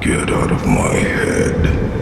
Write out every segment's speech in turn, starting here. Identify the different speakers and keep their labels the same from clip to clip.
Speaker 1: Get out of my head.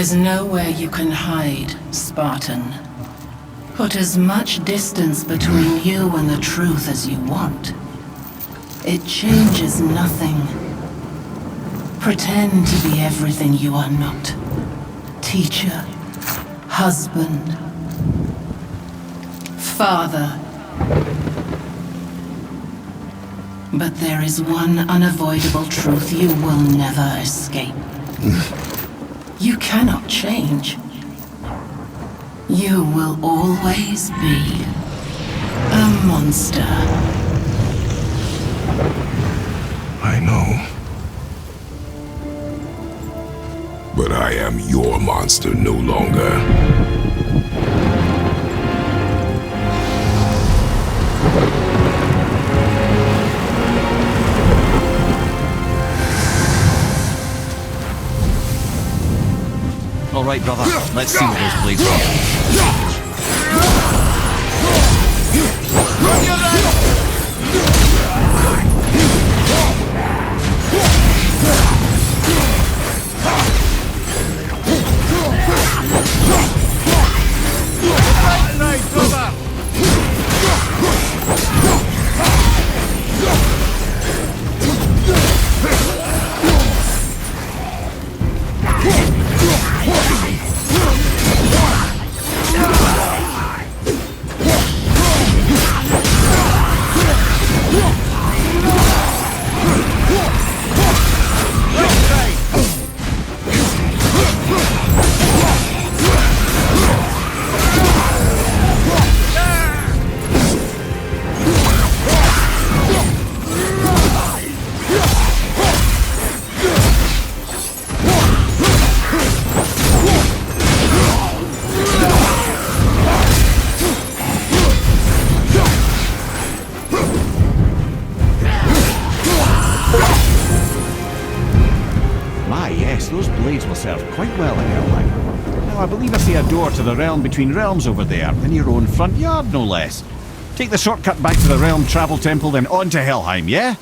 Speaker 2: is nowhere you can hide, Spartan. Put as much distance between you and the truth as you want. It changes nothing. Pretend to be everything you are not. Teacher, husband, father. But there is one unavoidable truth you will never escape. You cannot change. You will always be a monster.
Speaker 1: I know. But I am your monster no longer.
Speaker 3: All right, brother. Let's see what those blades are. Those blades will serve quite well in Helheim. Now, I believe I see a door to the realm between realms over there, in your own front yard, no less. Take the shortcut back to the Realm Travel Temple, then on to Helheim, yeah?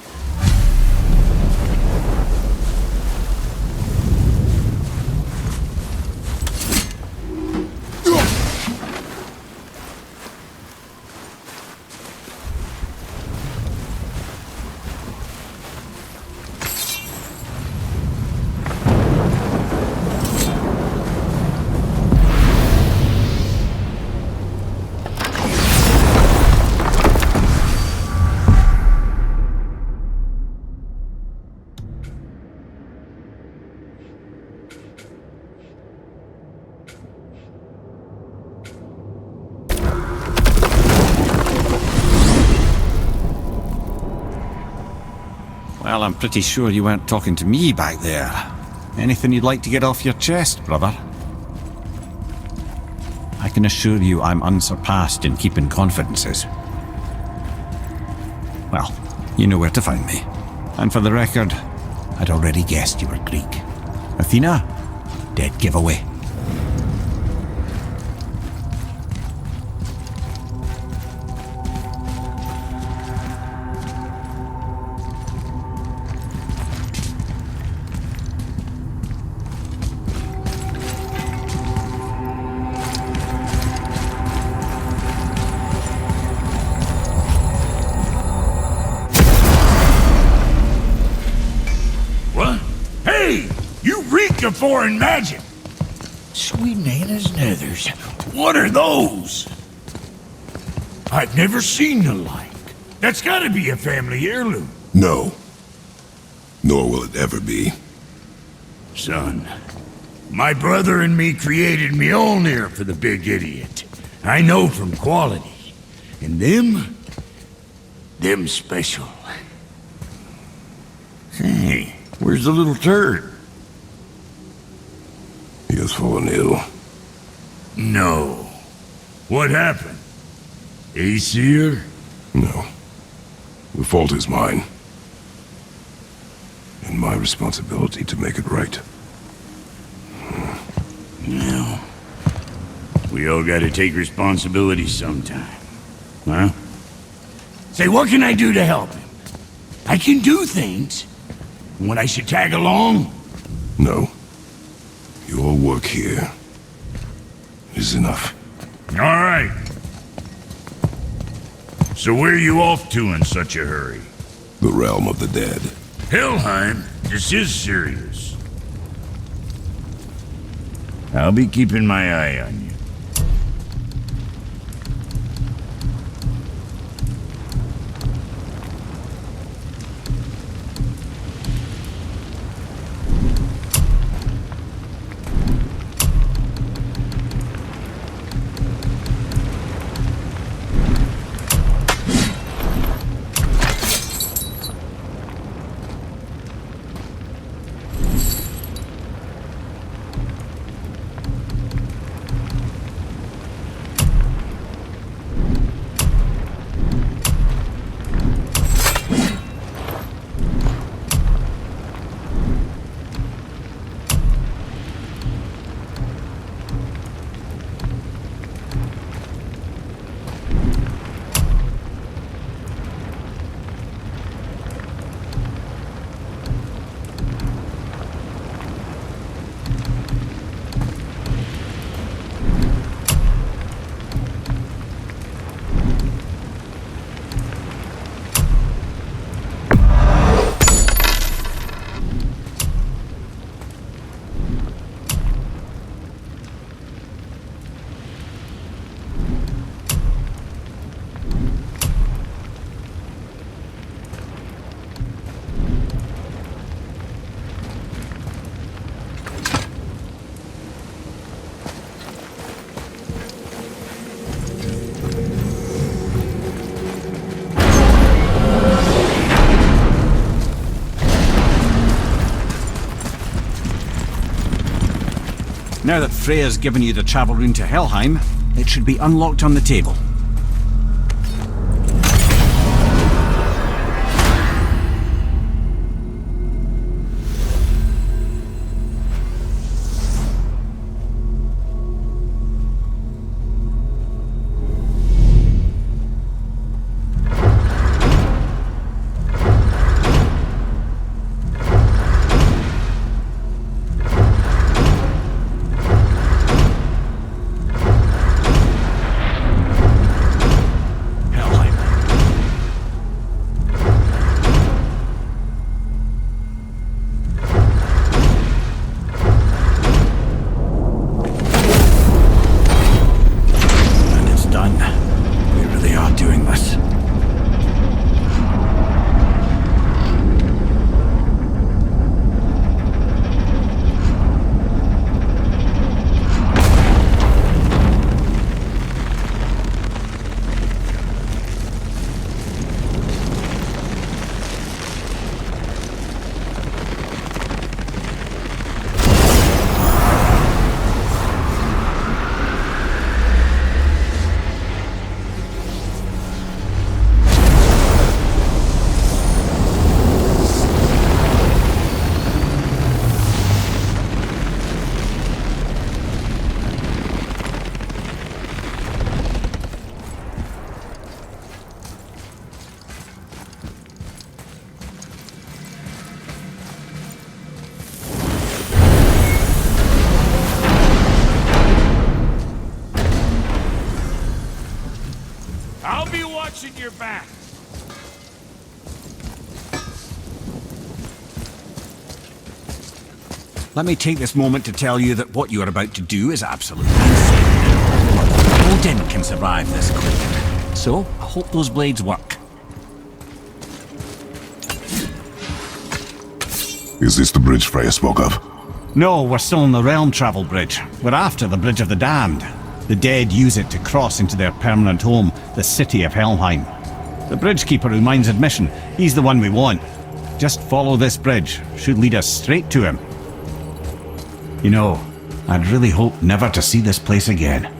Speaker 3: Well, I'm pretty sure you weren't talking to me back there. Anything you'd like to get off your chest, brother? I can assure you I'm unsurpassed in keeping confidences. Well, you know where to find me. And for the record, I'd already guessed you were Greek. Athena? Dead giveaway.
Speaker 4: Of foreign magic. Sweet Nana's nethers. What are those? I've never seen the like. That's gotta be a family heirloom.
Speaker 1: No. Nor will it ever be.
Speaker 4: Son, my brother and me created Mjolnir for the big idiot. I know from quality. And them special. Hey, where's the little turd?
Speaker 1: He has fallen ill.
Speaker 4: No. What happened? Aesir?
Speaker 1: No. The fault is mine. And my responsibility to make it right.
Speaker 4: No. We all gotta take responsibility sometime. Huh? Say, what can I do to help him? I can do things. When I should tag along?
Speaker 1: No. You Our work here is enough.
Speaker 4: All right. So where are you off to in such a hurry?
Speaker 1: The realm of the dead.
Speaker 4: Helheim, this is serious. I'll be keeping my eye on you.
Speaker 3: Now that Freya's given you the travel rune to Helheim, it should be unlocked on the table.
Speaker 4: I'll be watching your back.
Speaker 3: Let me take this moment to tell you that what you are about to do is absolutely insane. Odin can survive this quick. So, I hope those blades work.
Speaker 1: Is this the bridge Freya spoke of?
Speaker 3: No, we're still on the realm travel bridge. We're after the Bridge of the Damned. The dead use it to cross into their permanent home, the city of Helheim. The bridgekeeper who minds admission, he's the one we want. Just follow this bridge. Should lead us straight to him. You know, I'd really hope never to see this place again.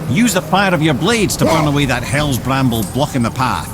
Speaker 3: Use the fire of your blades to burn away that hell's bramble blocking the path.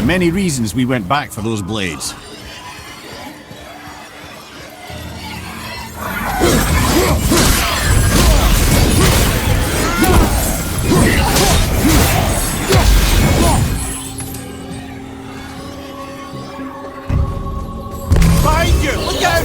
Speaker 3: Many reasons we went back for those blades. Behind you! Look out!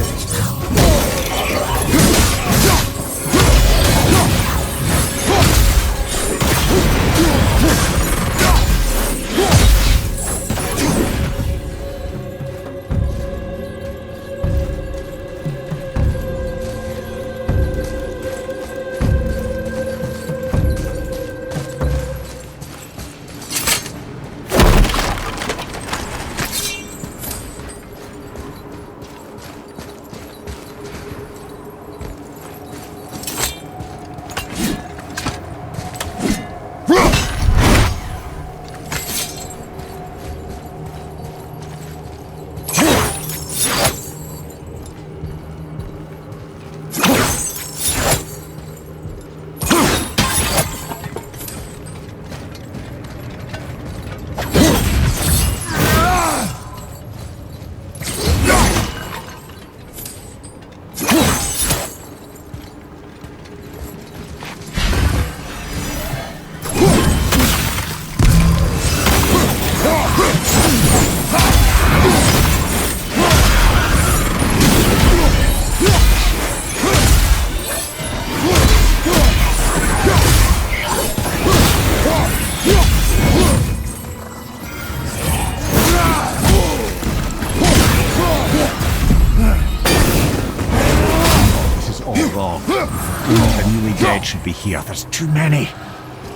Speaker 3: Should be here. There's too many.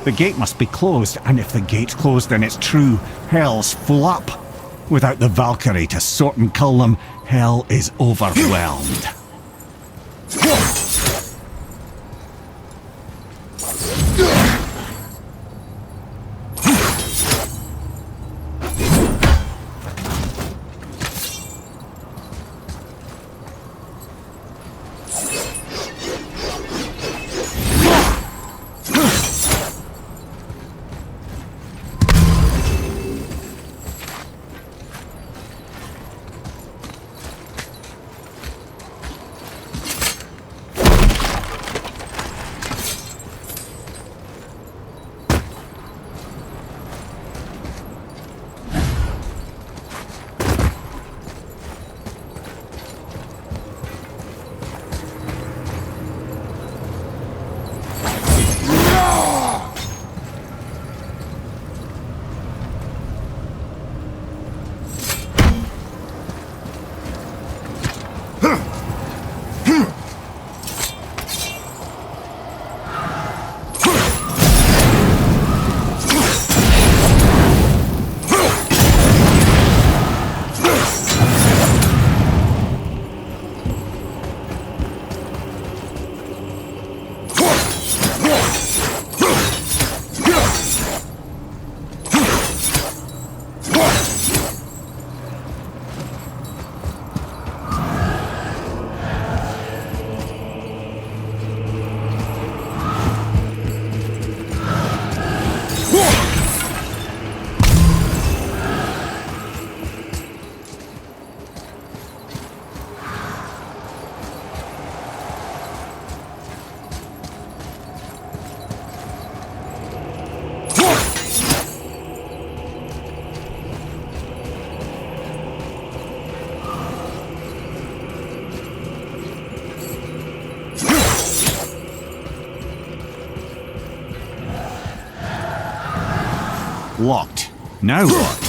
Speaker 3: The gate must be closed, and if the gate's closed, then it's true. Hell's full up. Without the Valkyrie to sort and cull them, hell is overwhelmed. Locked. Now what?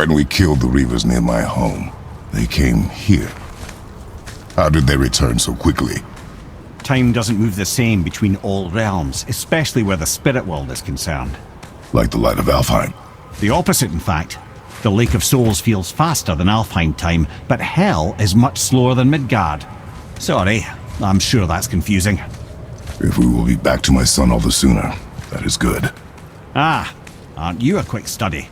Speaker 1: When we killed the Reavers near my home, they came here. How did they return so quickly?
Speaker 3: Time doesn't move the same between all realms, especially where the spirit world is concerned.
Speaker 1: Like the light of Alfheim.
Speaker 3: The opposite, in fact. The Lake of Souls feels faster than Alfheim time, but Hell is much slower than Midgard. Sorry, I'm sure that's confusing.
Speaker 1: If we will be back to my son all the sooner, that is good.
Speaker 3: Ah, aren't you a quick study?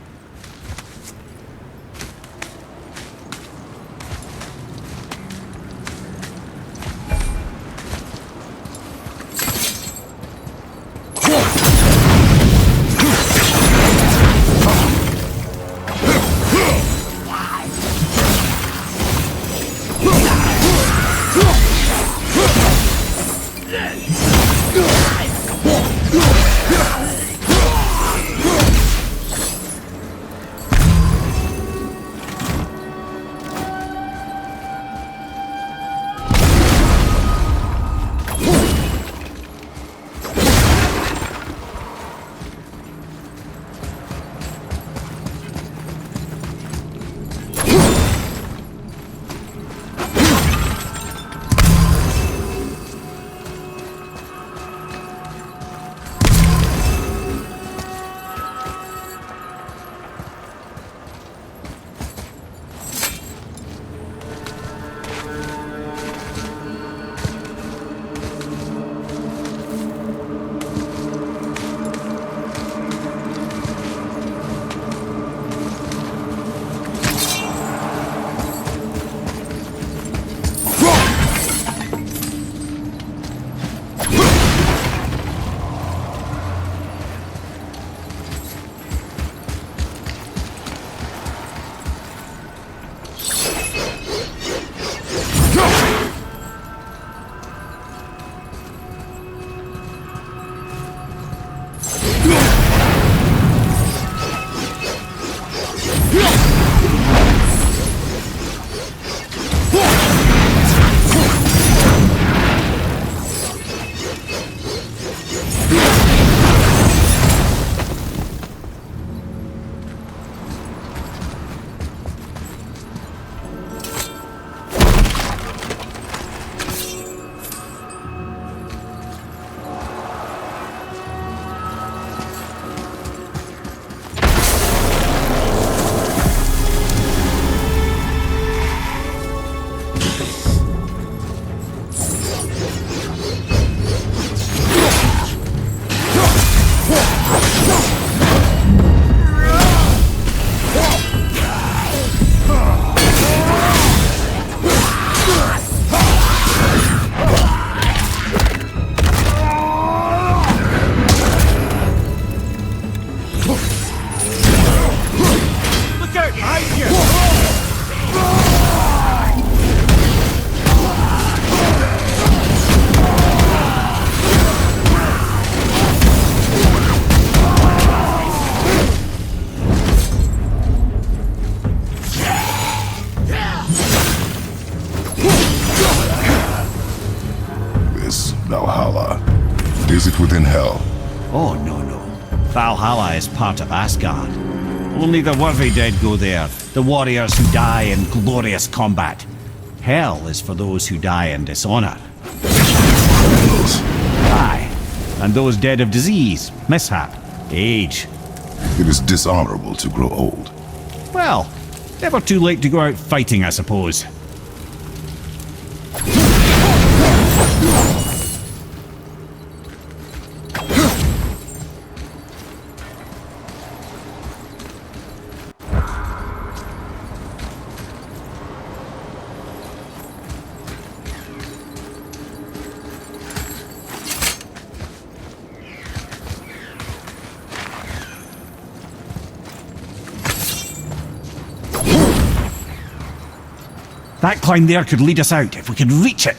Speaker 1: safe within Hell.
Speaker 3: Oh, no, no. Valhalla is part of Asgard. Only the worthy dead go there, the warriors who die in glorious combat. Hell is for those who die in dishonor.
Speaker 1: Criminals.
Speaker 3: Aye, and those dead of disease, mishap, age.
Speaker 1: It is dishonorable to grow old.
Speaker 3: Well, never too late to go out fighting, I suppose. That climb there could lead us out if we could reach it.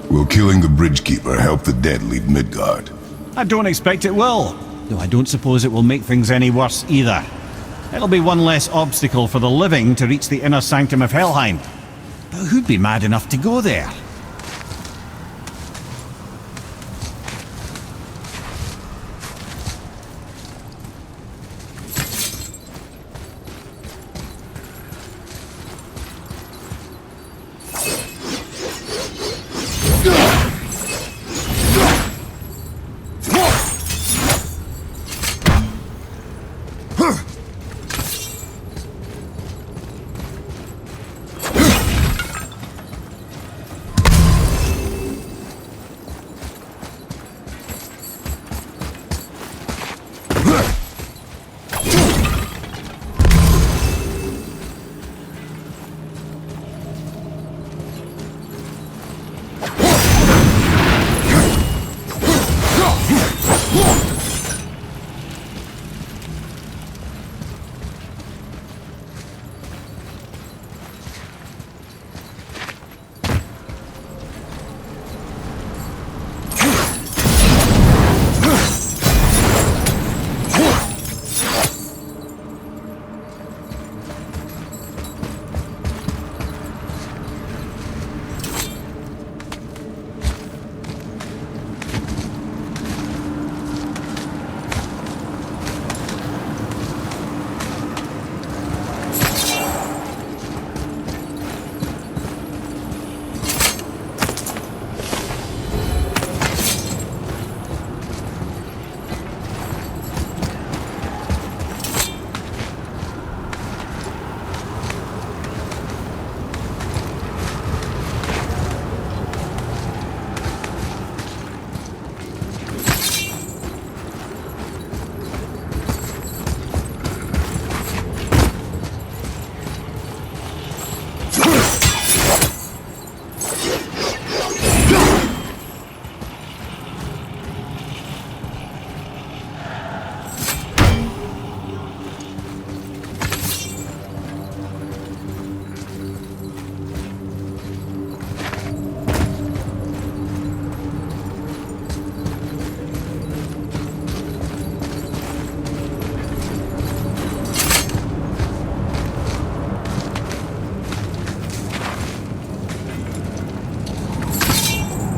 Speaker 1: Will killing the Bridgekeeper help the dead leave Midgard?
Speaker 3: I don't expect it will, though I don't suppose it will make things any worse either. It'll be one less obstacle for the living to reach the inner sanctum of Helheim. But who'd be mad enough to go there?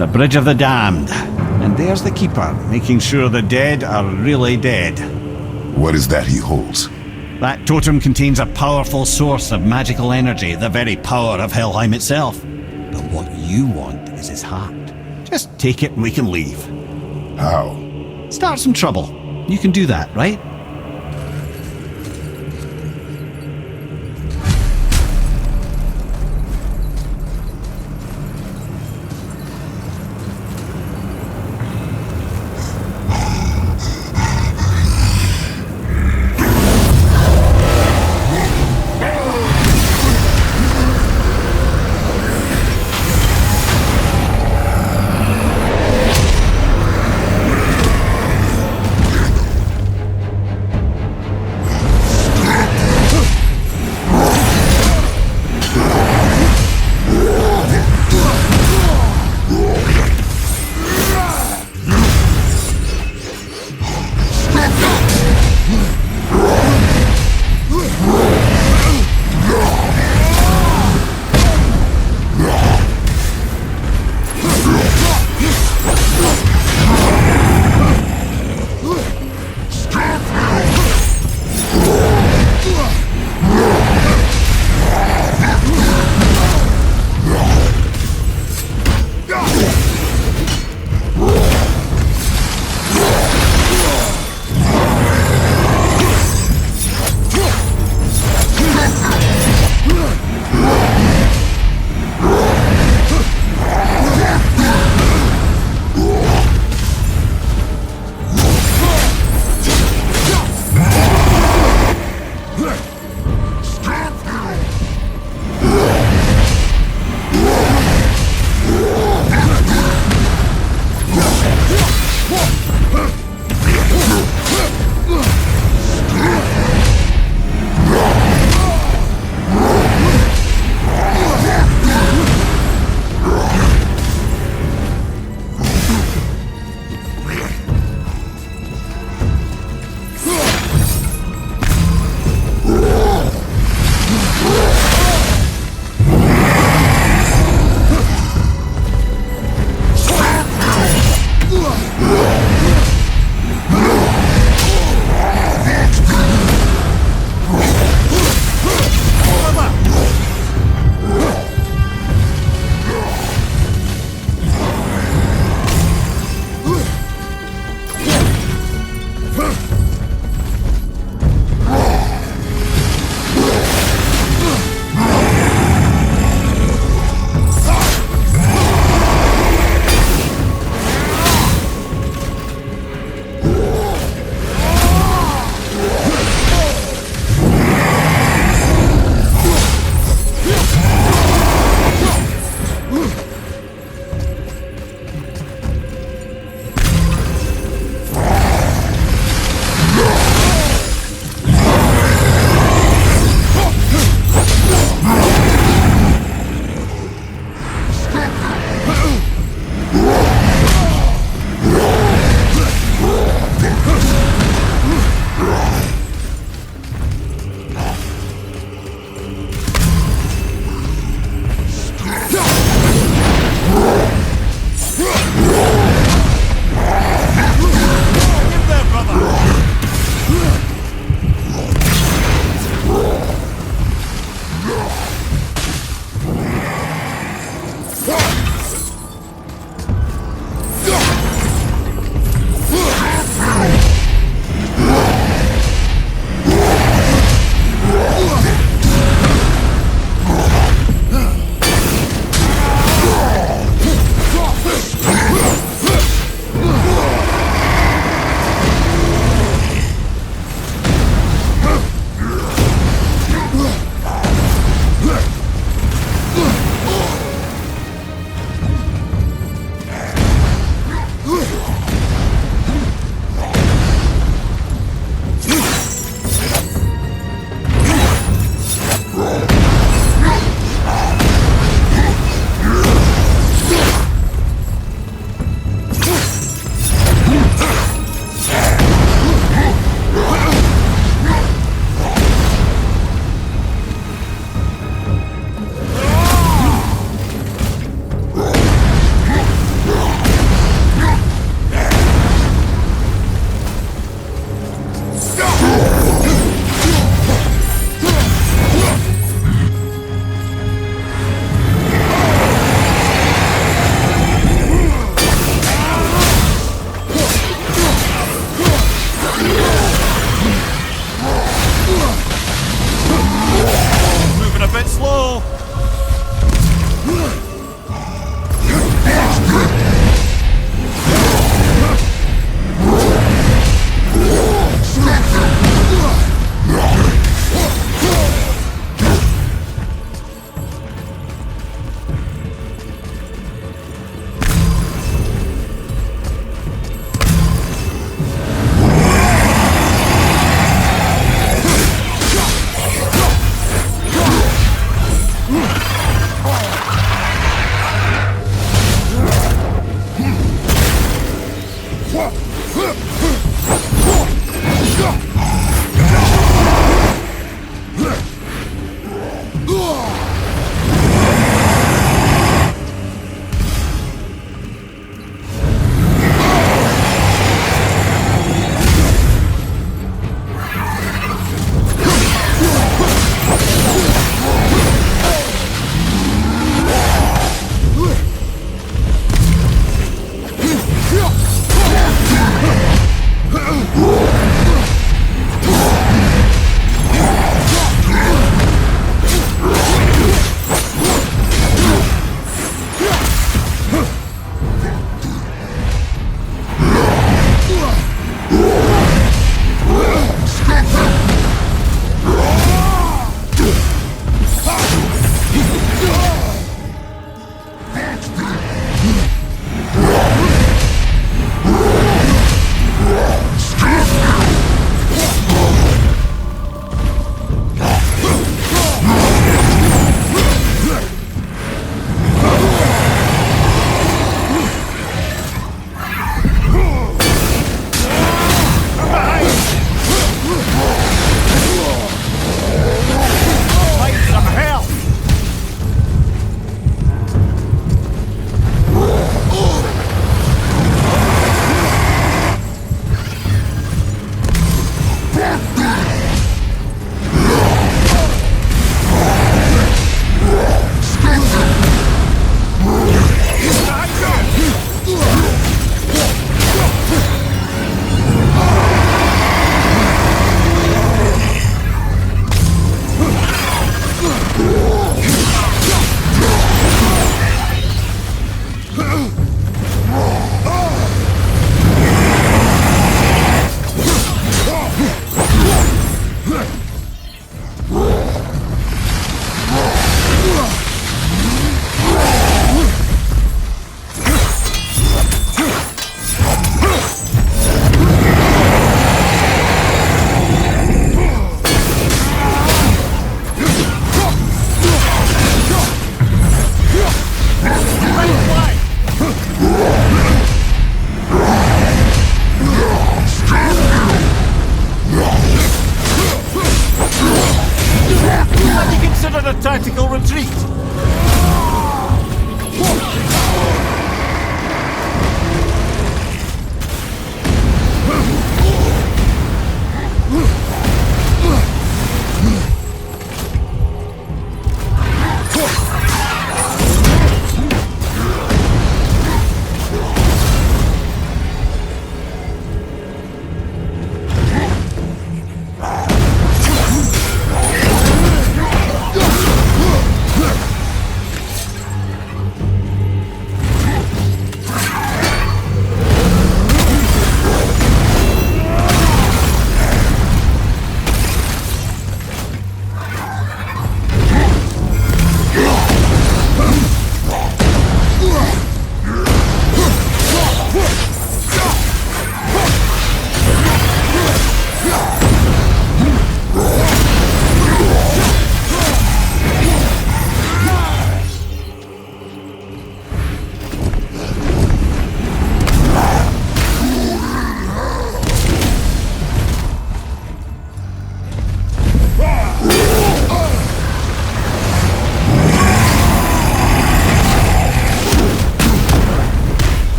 Speaker 3: The Bridge of the Damned. And there's the Keeper, making sure the dead are really dead.
Speaker 1: What is that he holds?
Speaker 3: That totem contains a powerful source of magical energy, the very power of Helheim itself. But what you want is his heart. Just take it and we can leave.
Speaker 1: How?
Speaker 3: Start some trouble. You can do that, right?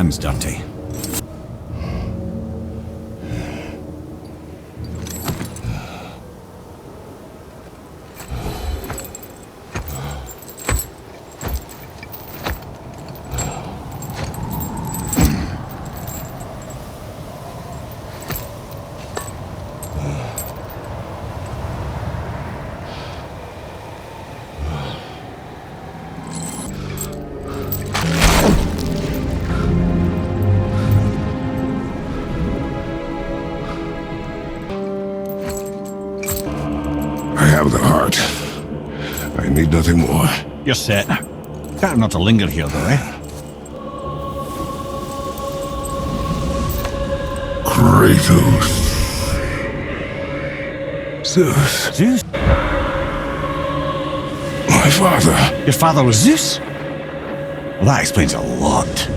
Speaker 3: hands dirty.
Speaker 1: I have the heart. I need nothing more.
Speaker 3: You're set. Better not to linger here, though, eh?
Speaker 1: Kratos. Zeus.
Speaker 3: Zeus?
Speaker 1: My father.
Speaker 3: Your father was Zeus? Well, that explains a lot.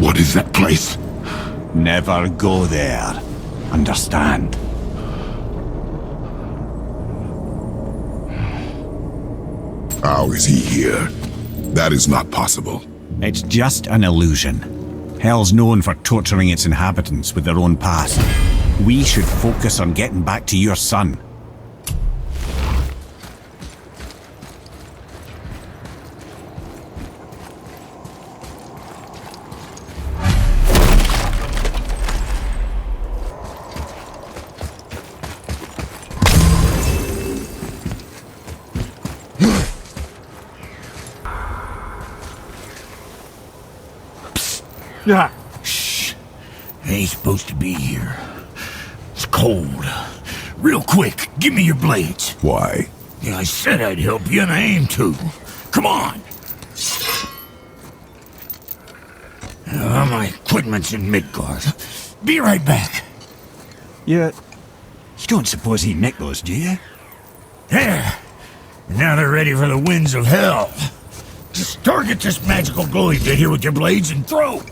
Speaker 1: What is that place?
Speaker 3: Never go there. Understand?
Speaker 1: How is he here? That is not possible.
Speaker 3: It's just an illusion. Hell's known for torturing its inhabitants with their own past. We should focus on getting back to your son.
Speaker 4: Ah, shh. Ain't supposed to be here. It's cold. Real quick, give me your blades.
Speaker 1: Why?
Speaker 4: Yeah, I said I'd help you, and I aim to. Come on. My equipment's in Midgard. Be right back.
Speaker 3: You don't suppose he nicked those, do you?
Speaker 4: There. Now they're ready for the winds of hell. Just target this magical glowy bit here with your blades and throw.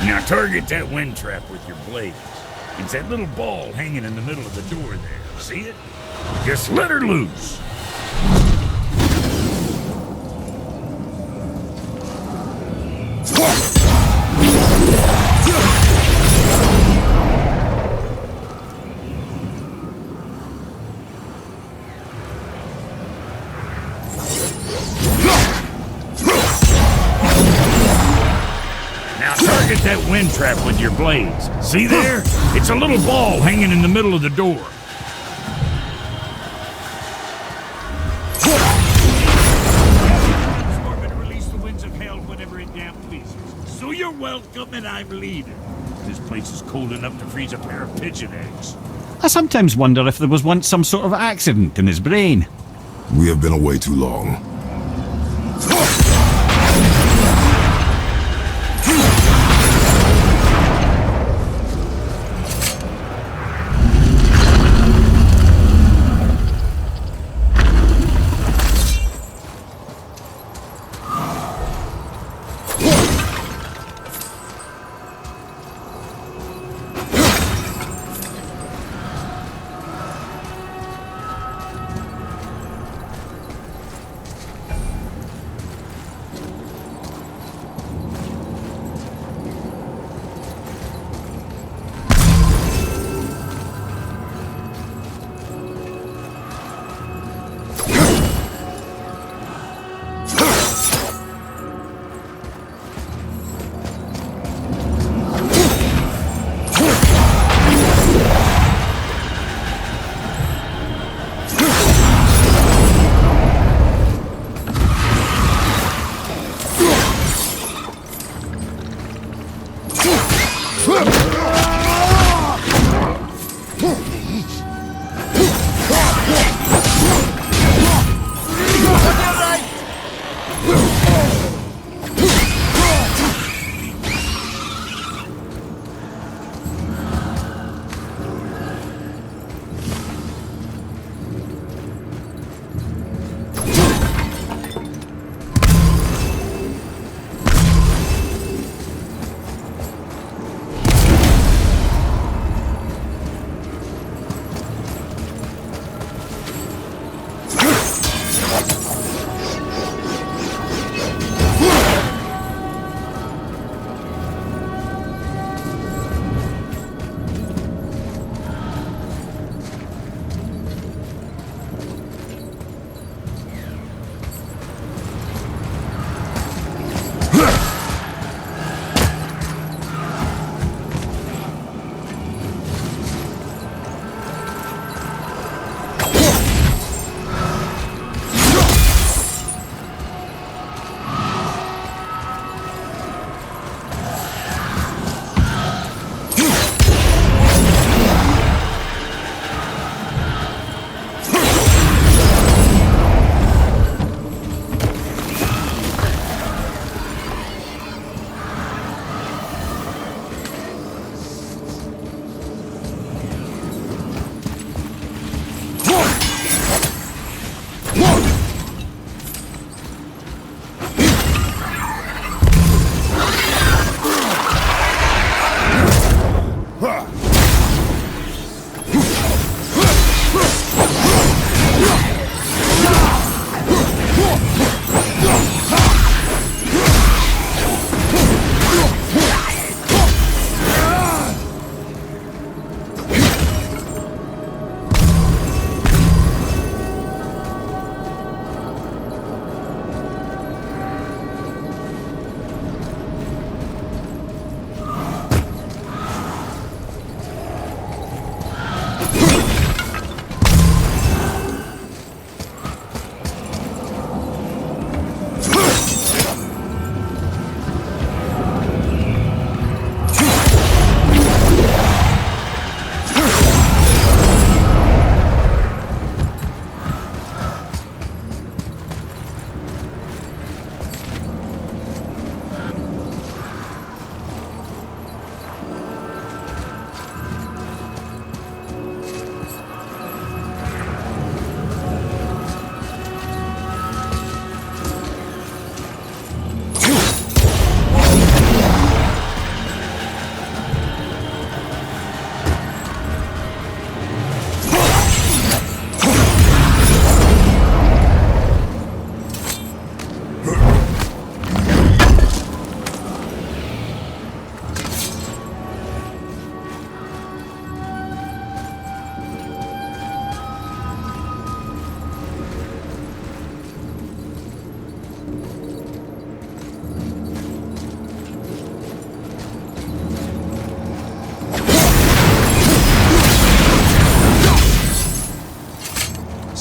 Speaker 4: Now target that wind trap with your blades. It's that little ball hanging in the middle of the door there. See it? Just let her loose. Now target that wind trap with your blades. See there? It's a little ball hanging in the middle of the door. So you're welcome and I'm leaving. This place is cold enough to freeze a pair of pigeon eggs.
Speaker 3: I sometimes wonder if there was once some sort of accident in his brain.
Speaker 1: We have been away too long.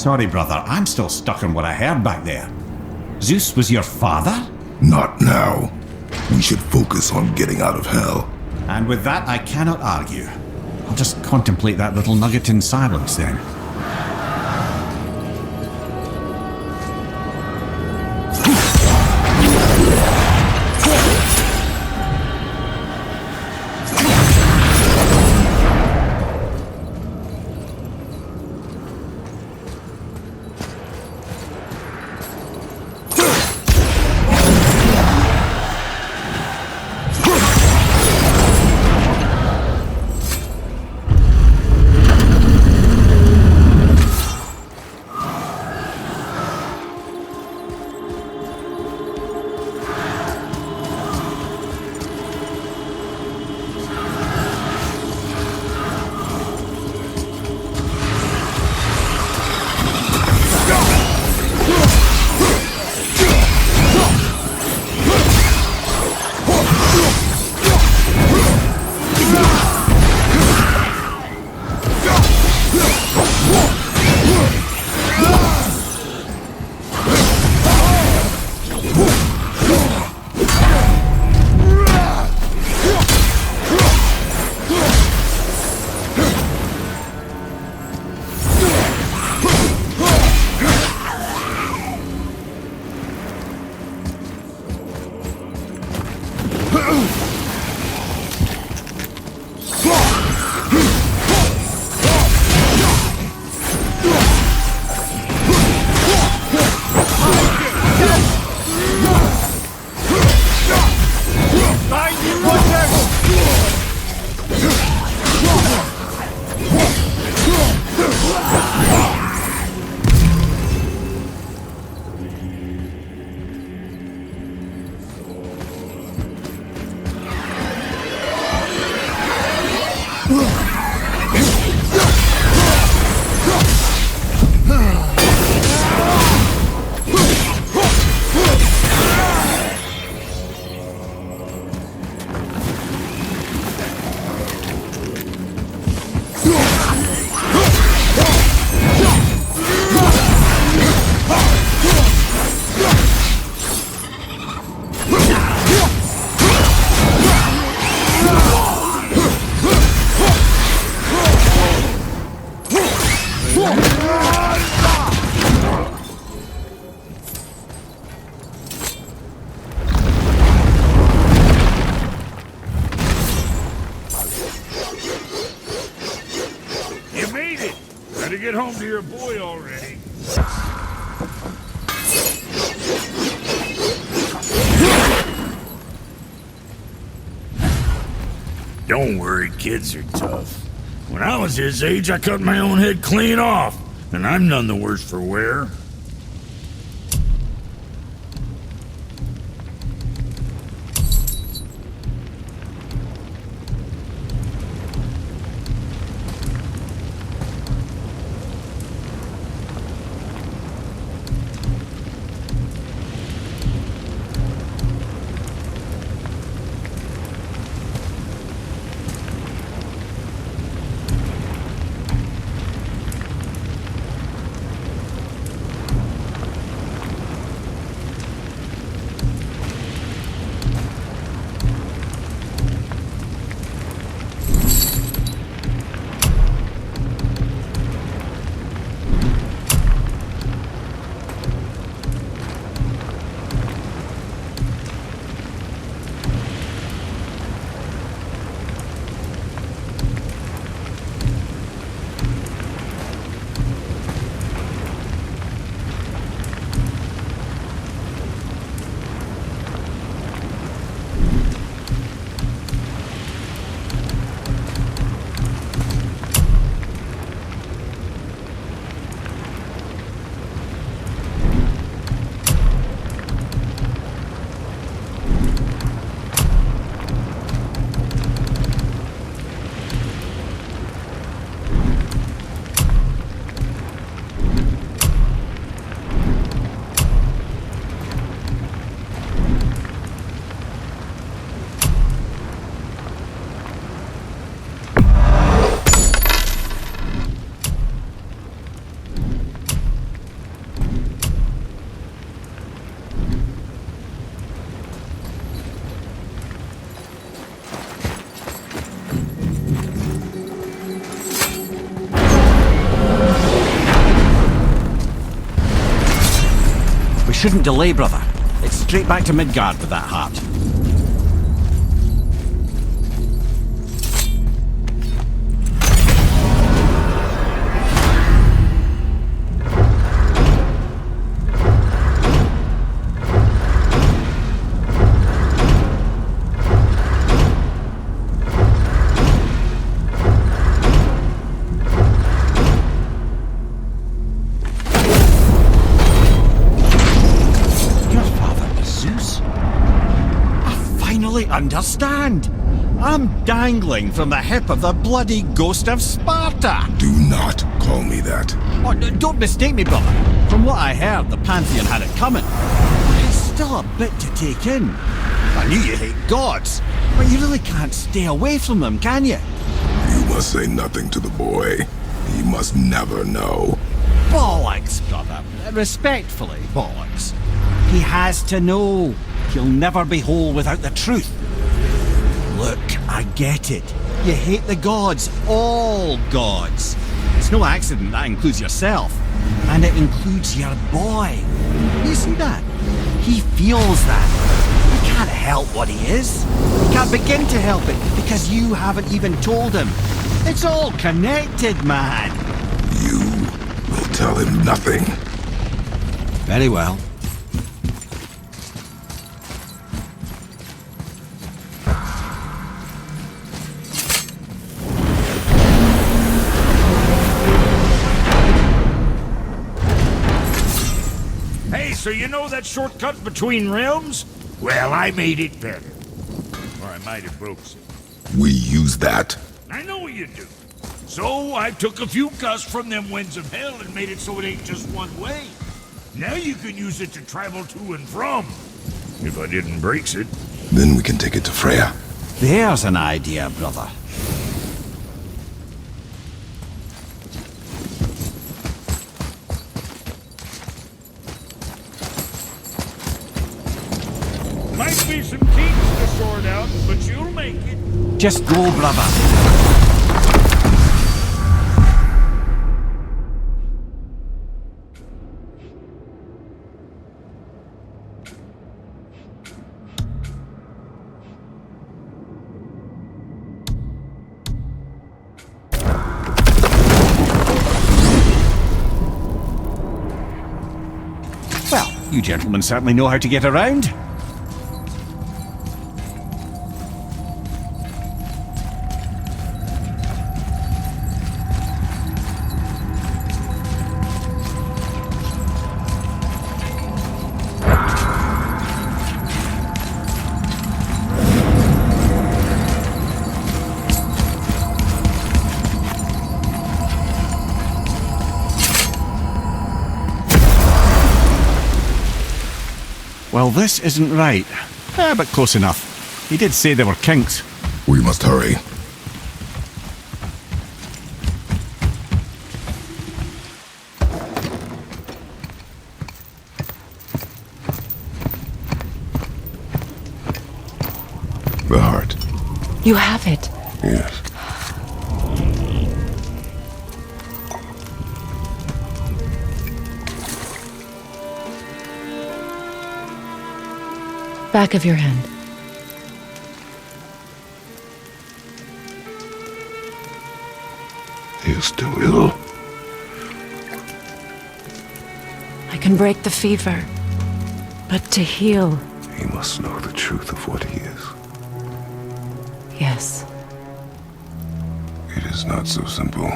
Speaker 3: Sorry, brother, I'm still stuck on what I heard back there. Zeus was your father?
Speaker 1: Not now. We should focus on getting out of hell.
Speaker 3: And with that, I cannot argue. I'll just contemplate that little nugget in silence then.
Speaker 4: Better get home to your boy already. Don't worry, kids are tough. When I was his age, I cut my own head clean off, and I'm none the worse for wear.
Speaker 3: shouldn't delay, brother. It's straight back to Midgard with that heart. Understand? I'm dangling from the hip of the bloody ghost of Sparta!
Speaker 1: Do not call me that.
Speaker 3: Oh, don't mistake me, brother. From what I heard, the Pantheon had it coming. It's still a bit to take in. I knew you hate gods, but you really can't stay away from them, can you?
Speaker 1: You must say nothing to the boy. He must never know.
Speaker 3: Bollocks, brother. Respectfully, bollocks. He has to know. He'll never be whole without the truth. Look, I get it. You hate the gods, all gods. It's no accident that includes yourself. And it includes your boy. You see that? He feels that. He can't help what he is. He can't begin to help it because you haven't even told him. It's all connected, man.
Speaker 1: You will tell him nothing.
Speaker 3: Very well.
Speaker 4: So you know that shortcut between realms? Well, I made it better. Or I might have broke some.
Speaker 1: We use that.
Speaker 4: I know you do. So I took a few gusts from them winds of hell and made it so it ain't just one way. Now you can use it to travel to and from. If I didn't breaks it.
Speaker 1: Then we can take it to Freya.
Speaker 3: There's an idea, brother.
Speaker 4: Might be some kinks to sort out, but you'll make it.
Speaker 3: Just go, brother. Well, you gentlemen certainly know how to get around. Well, this isn't right. But close enough. He did say there were kinks.
Speaker 1: We must hurry. The heart.
Speaker 5: You have it.
Speaker 1: Yes.
Speaker 5: Back of your hand.
Speaker 1: He is still ill.
Speaker 5: I can break the fever, but to heal,
Speaker 1: He must know the truth of what he is.
Speaker 5: yes.
Speaker 1: It is not so simple.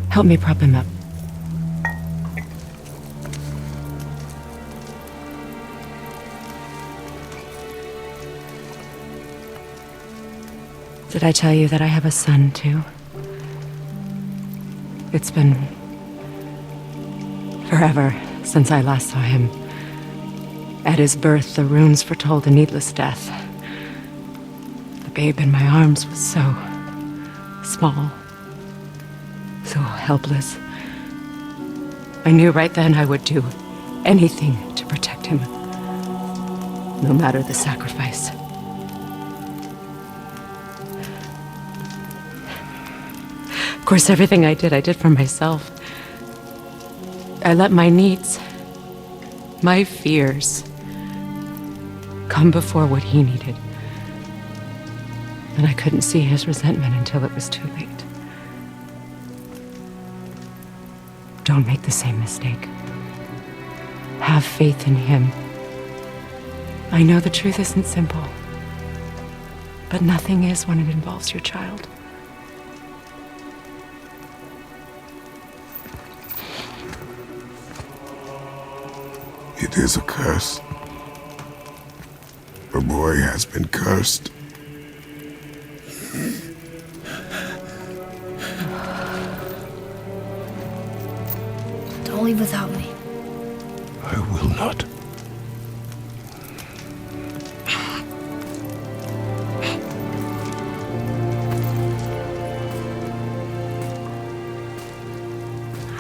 Speaker 5: Help me prop him up. Did I tell you that I have a son, too? It's been forever since I last saw him. At his birth, the runes foretold a needless death. The babe in my arms was so small, so helpless. I knew right then I would do anything to protect him, no matter the sacrifice. Of course, everything I did for myself. I let my needs My fears come before what he needed. And I couldn't see his resentment until it was too late. Don't make the same mistake. Have faith in him. I know the truth isn't simple, but nothing is when it involves your child.
Speaker 1: It is a curse. The boy has been cursed.
Speaker 6: Don't leave without me.
Speaker 1: I will not.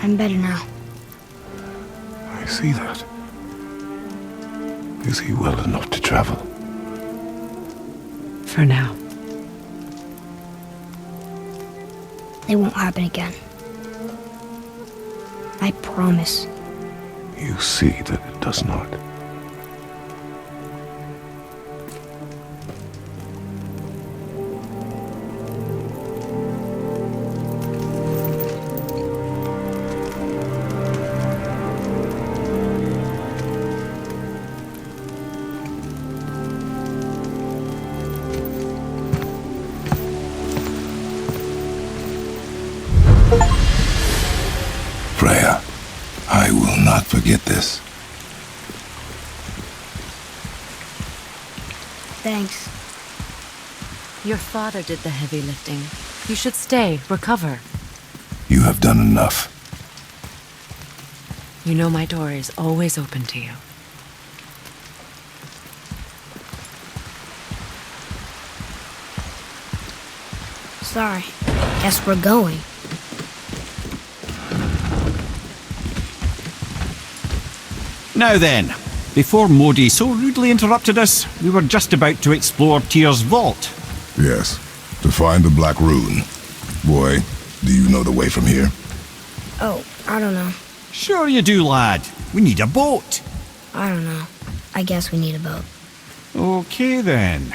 Speaker 6: I'm better now.
Speaker 1: I see that. Is he well enough to travel?
Speaker 5: For now.
Speaker 6: It won't happen again. I promise.
Speaker 1: You see that it does not. Freya, I will not forget this.
Speaker 6: Thanks.
Speaker 5: Your father did the heavy lifting. You should stay, recover.
Speaker 1: You have done enough.
Speaker 5: You know my door is always open to you.
Speaker 6: Sorry. Guess we're going.
Speaker 3: Now then, before Modi so rudely interrupted us, we were just about to explore Tyr's vault.
Speaker 1: Yes, to find the Black Rune. Boy, do you know the way from here?
Speaker 6: Oh, I don't know.
Speaker 3: Sure you do, lad. We need a boat.
Speaker 6: I don't know. I guess we need a boat.
Speaker 3: Okay then.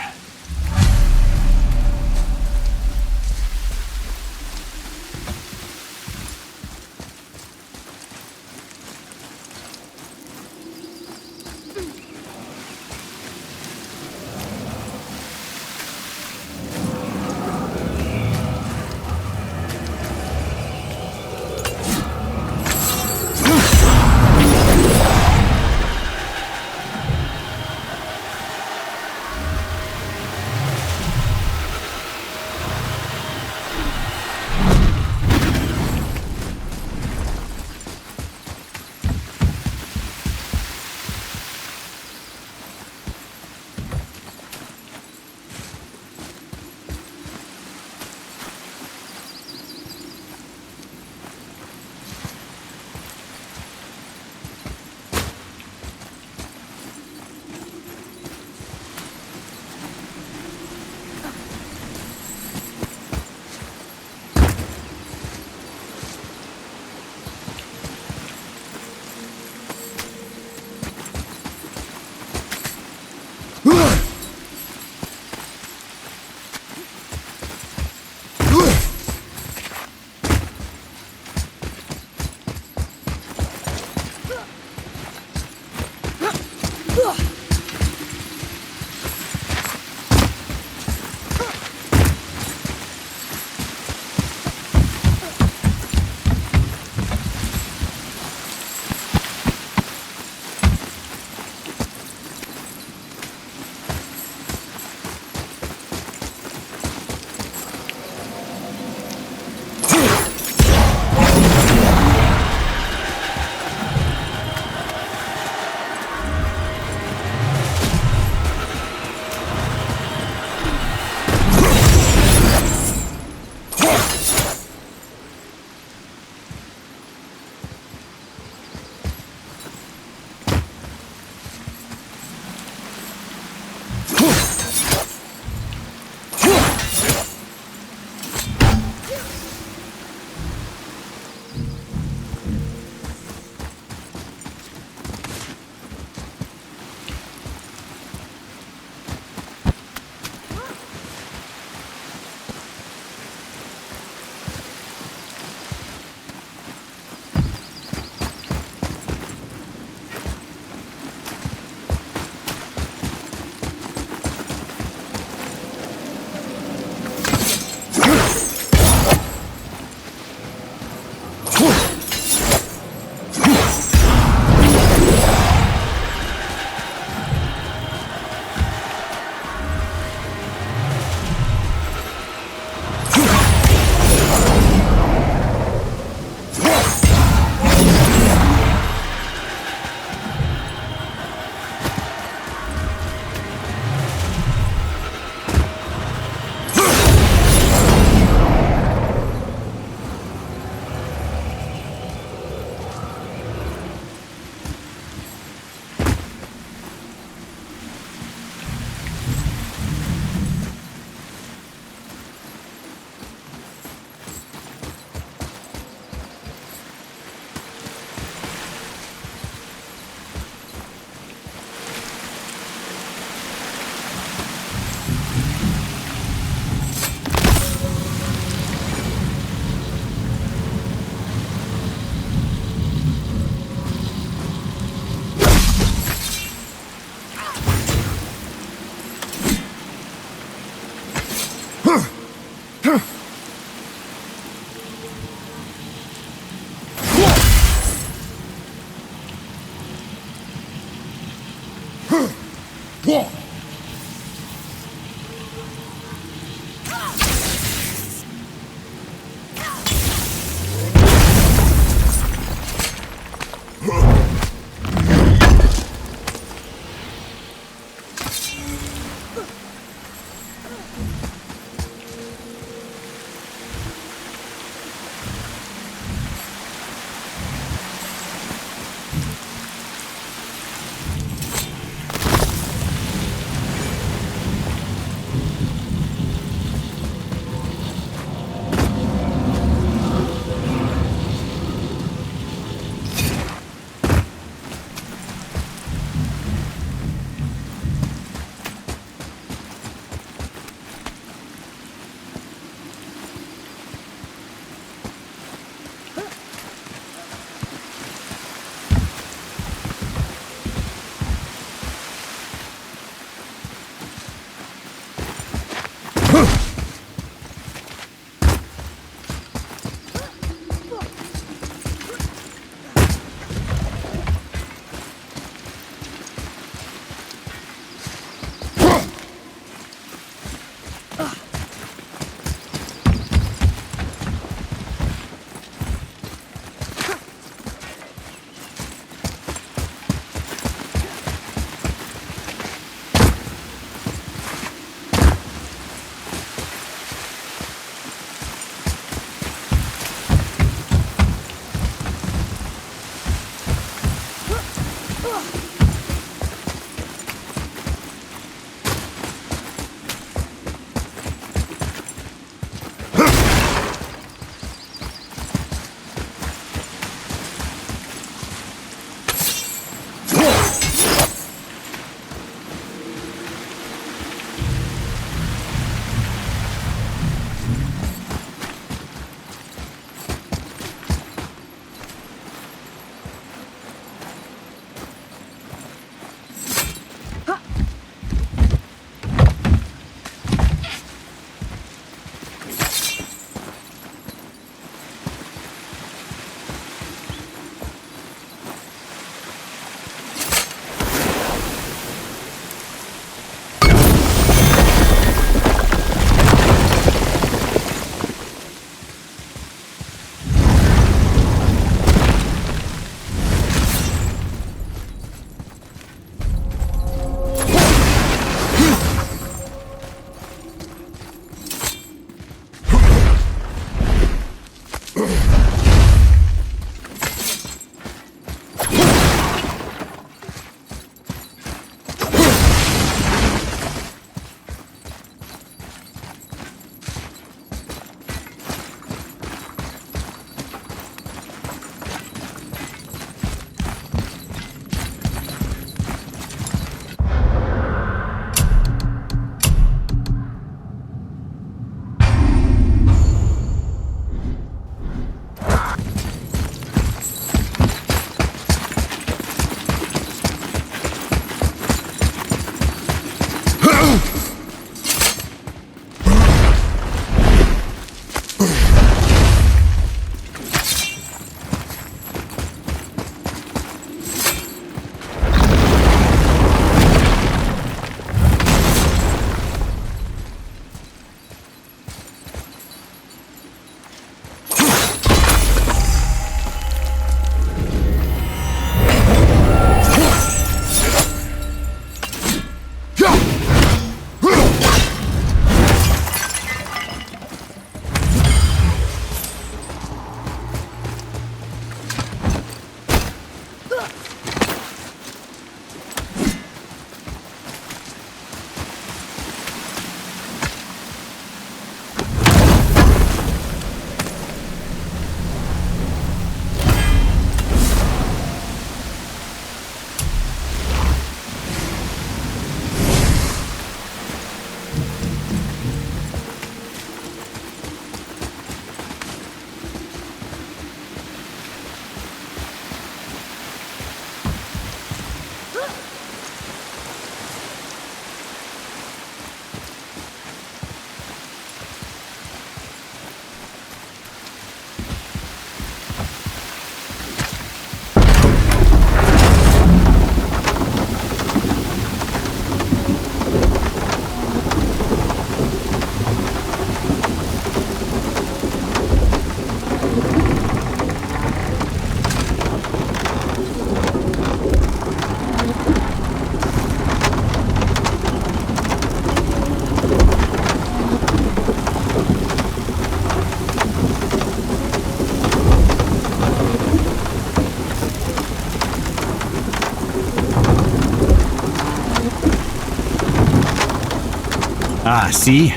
Speaker 3: Ah, see?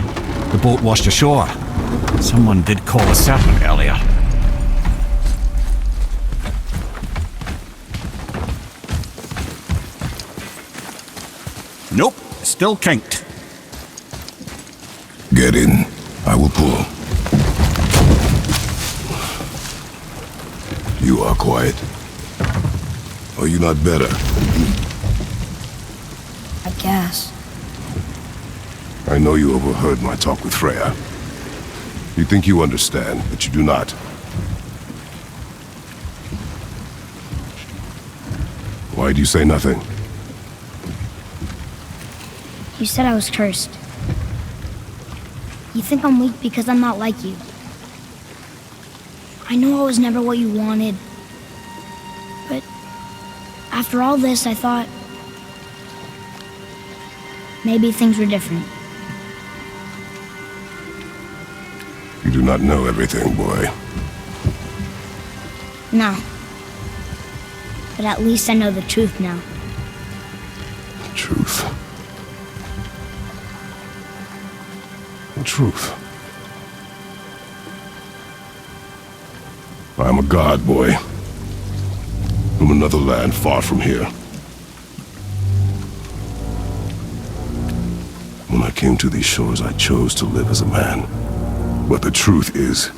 Speaker 3: The boat washed ashore. Someone did call a serpent earlier. Nope, still kinked.
Speaker 1: Get in. I will pull. You are quiet. Are you not better?
Speaker 6: I guess.
Speaker 1: I know you overheard my talk with Freya. You think you understand, but you do not. Why do you say nothing?
Speaker 6: You said I was cursed. You think I'm weak because I'm not like you. I know I was never what you wanted. But after all this, I thought maybe things were different.
Speaker 1: You do not know everything, boy.
Speaker 6: No. But at least I know the truth now.
Speaker 1: The truth. The truth. I am a god, boy. From another land far from here. When I came to these shores, I chose to live as a man. But the truth is,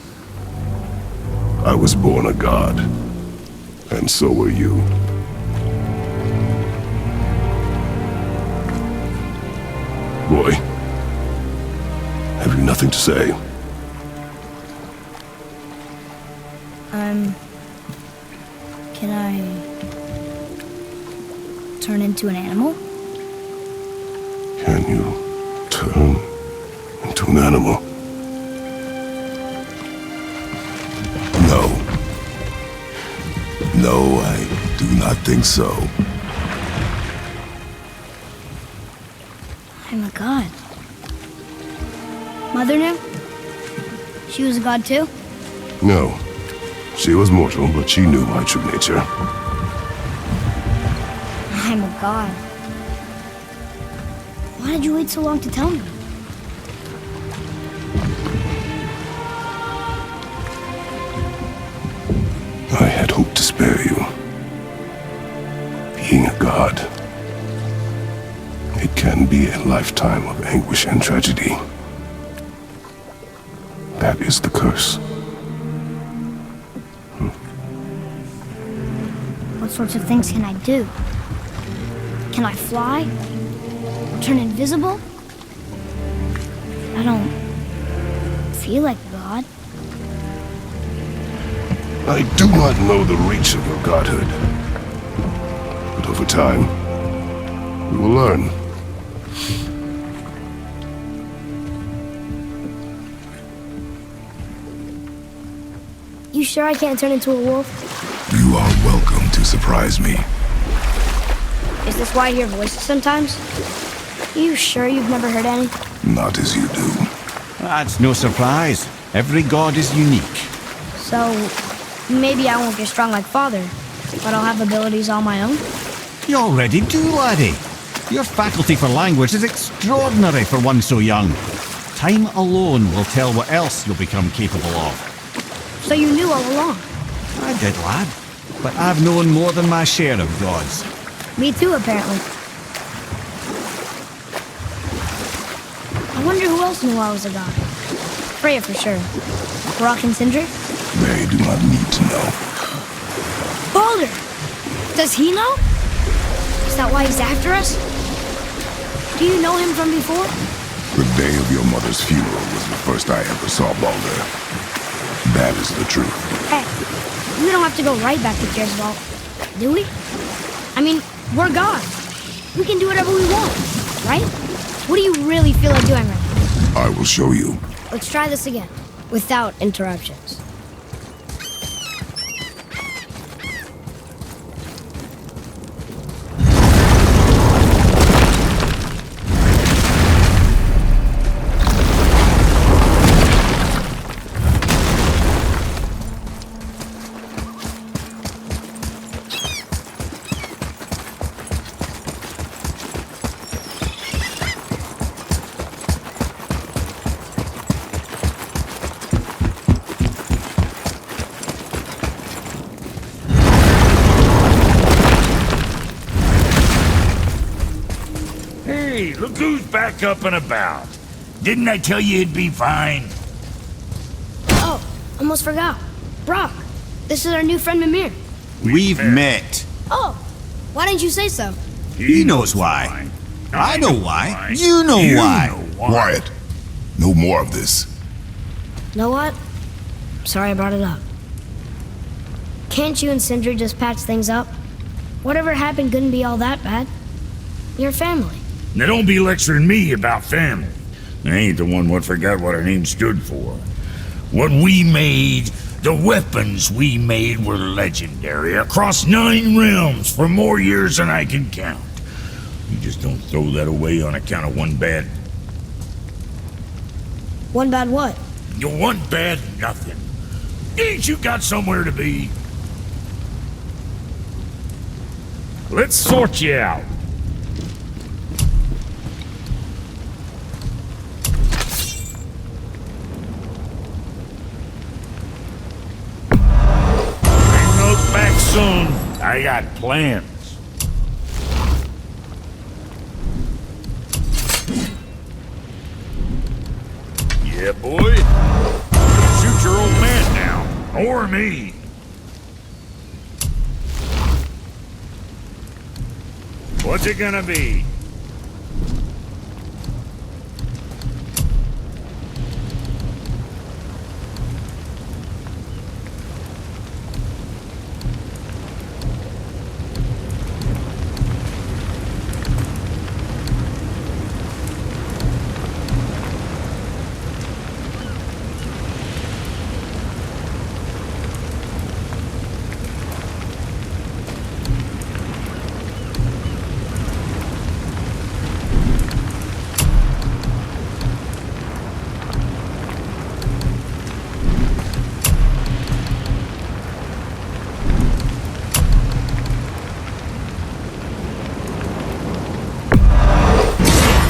Speaker 1: I was born a god. And so were you. Boy, have you nothing to say?
Speaker 6: Can I turn into an animal?
Speaker 1: Can you turn into an animal? No. No, I do not think so.
Speaker 6: I'm a god. Mother knew? She was a god too?
Speaker 1: No. She was mortal, but she knew my true nature.
Speaker 6: I'm a god. Why did you wait so long to tell me?
Speaker 1: I had hoped to spare you. Being a god, it can be a lifetime of anguish and tragedy. That is the curse.
Speaker 6: What sorts of things can I do? Can I fly? Or turn invisible? I don't feel like a god.
Speaker 1: I do not know the reach of your godhood. But over time, we will learn.
Speaker 6: You sure I can't turn into a wolf?
Speaker 1: You are welcome to surprise me.
Speaker 6: Is this why I hear voices sometimes? You sure you've never heard any?
Speaker 1: Not as you do.
Speaker 3: That's no surprise. Every god is unique.
Speaker 6: So, maybe I won't get strong like Father, but I'll have abilities all my own?
Speaker 3: You already do, laddie. Your faculty for language is extraordinary for one so young. Time alone will tell what else you'll become capable of.
Speaker 6: So you knew all along?
Speaker 3: I did, lad. But I've known more than my share of gods.
Speaker 6: Me too, apparently. I wonder who else knew I was a god. Freya for sure. Brock and Sindri?
Speaker 1: They do not need to know.
Speaker 6: Baldur! Does he know? Is that why he's after us? Do you know him from before?
Speaker 1: The day of your mother's funeral was the first I ever saw Baldur. That is the truth.
Speaker 6: Hey, we don't have to go right back to Kersval, do we? I mean, we're gods. We can do whatever we want, right? What do you really feel like doing right now?
Speaker 1: I will show you.
Speaker 6: Let's try this again, without interruptions.
Speaker 4: look who's back up and about. Didn't I tell you it'd be fine?
Speaker 6: Oh, almost forgot. Brock, this is our new friend Mimir.
Speaker 7: We've met.
Speaker 6: Oh, why didn't you say so?
Speaker 7: He knows why. I know why. You know why.
Speaker 1: Quiet. No more of this.
Speaker 6: Know what? Sorry I brought it up. Can't you and Sindri just patch things up? Whatever happened couldn't be all that bad. You're family.
Speaker 4: Now don't be lecturing me about family. I ain't the one what forgot what our name stood for. What we made, the weapons we made were legendary across 9 realms for more years than I can count. You just don't throw that away on account of one bad...
Speaker 6: One bad what?
Speaker 4: One bad nothing. Ain't you got somewhere to be? Let's sort you out. Bring those back soon. I got plans. Yeah, boy. Shoot your old man now. Or me. What's it gonna be?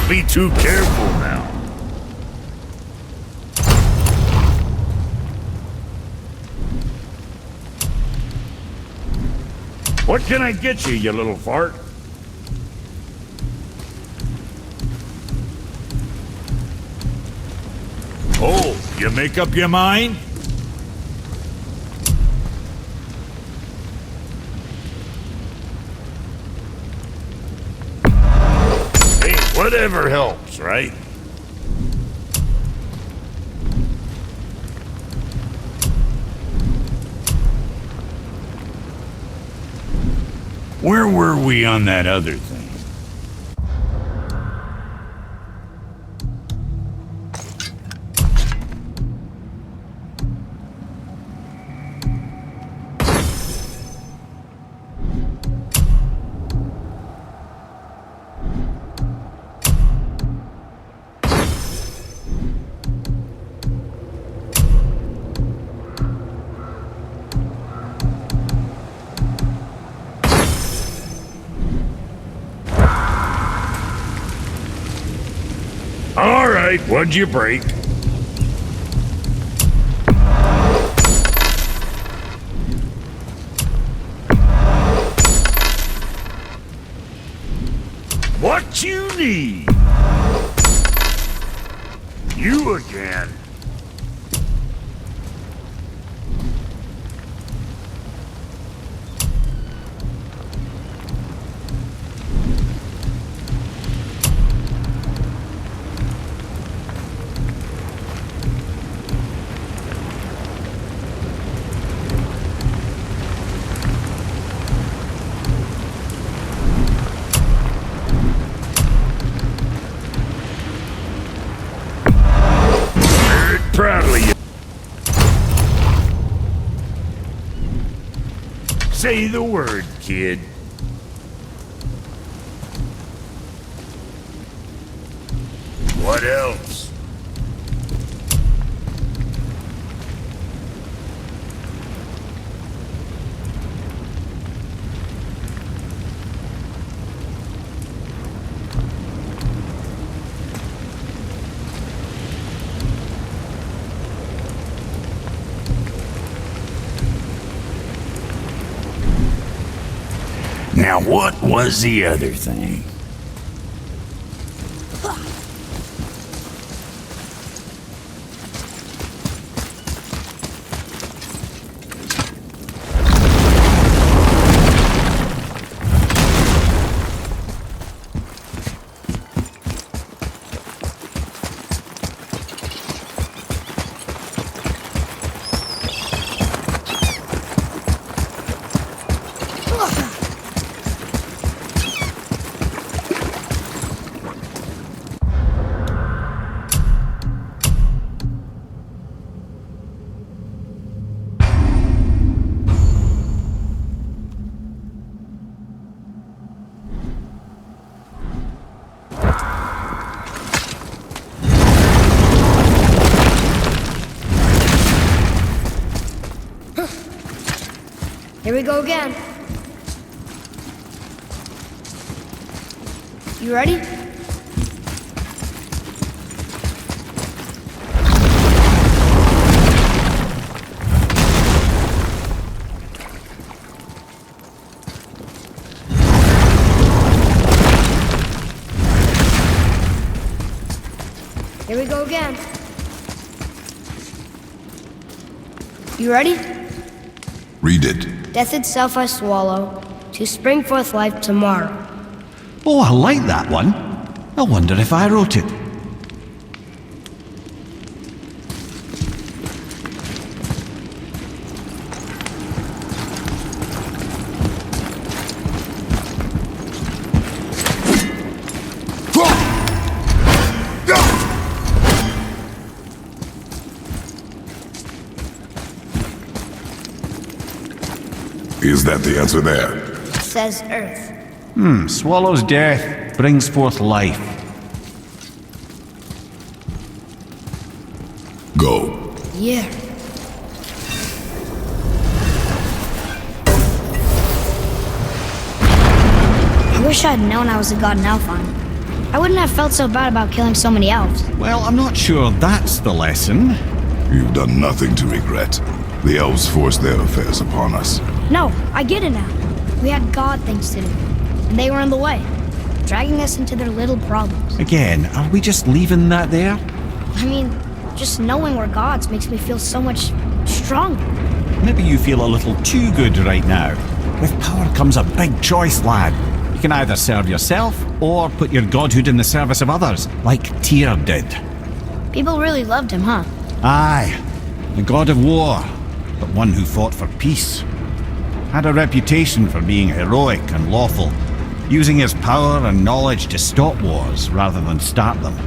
Speaker 4: Be too careful now. What can I get you, you little fart? Oh, you make up your mind? Whatever helps, right? Where were we on that other thing? All right, what'd you break? What you need? You again. Proudly, you. Say the word, kid. What else? Now, what was the other thing?
Speaker 6: Here we go again. You ready? Here we go again. You ready?
Speaker 1: Read it.
Speaker 6: Death itself I swallow, to spring forth life tomorrow.
Speaker 3: Oh, I like that one. I wonder if I wrote it.
Speaker 1: Is that the answer there?
Speaker 6: It says Earth.
Speaker 3: Swallows death, brings forth life.
Speaker 1: Go.
Speaker 6: Yeah. I wish I'd known I was a god in Alphon. I wouldn't have felt so bad about killing so many elves.
Speaker 3: Well, I'm not sure that's the lesson.
Speaker 1: You've done nothing to regret. The elves forced their affairs upon us.
Speaker 6: No, I get it now. We had god things to do, and they were in the way, dragging us into their little problems.
Speaker 3: Again, are we just leaving that there?
Speaker 6: I mean, just knowing we're gods makes me feel so much stronger.
Speaker 3: Maybe you feel a little too good right now. With power comes a big choice, lad. You can either serve yourself, or put your godhood in the service of others, like Tyr did.
Speaker 6: People really loved him, huh?
Speaker 3: Aye, the god of war, but one who fought for peace. Had a reputation for being heroic and lawful, using his power and knowledge to stop wars rather than start them.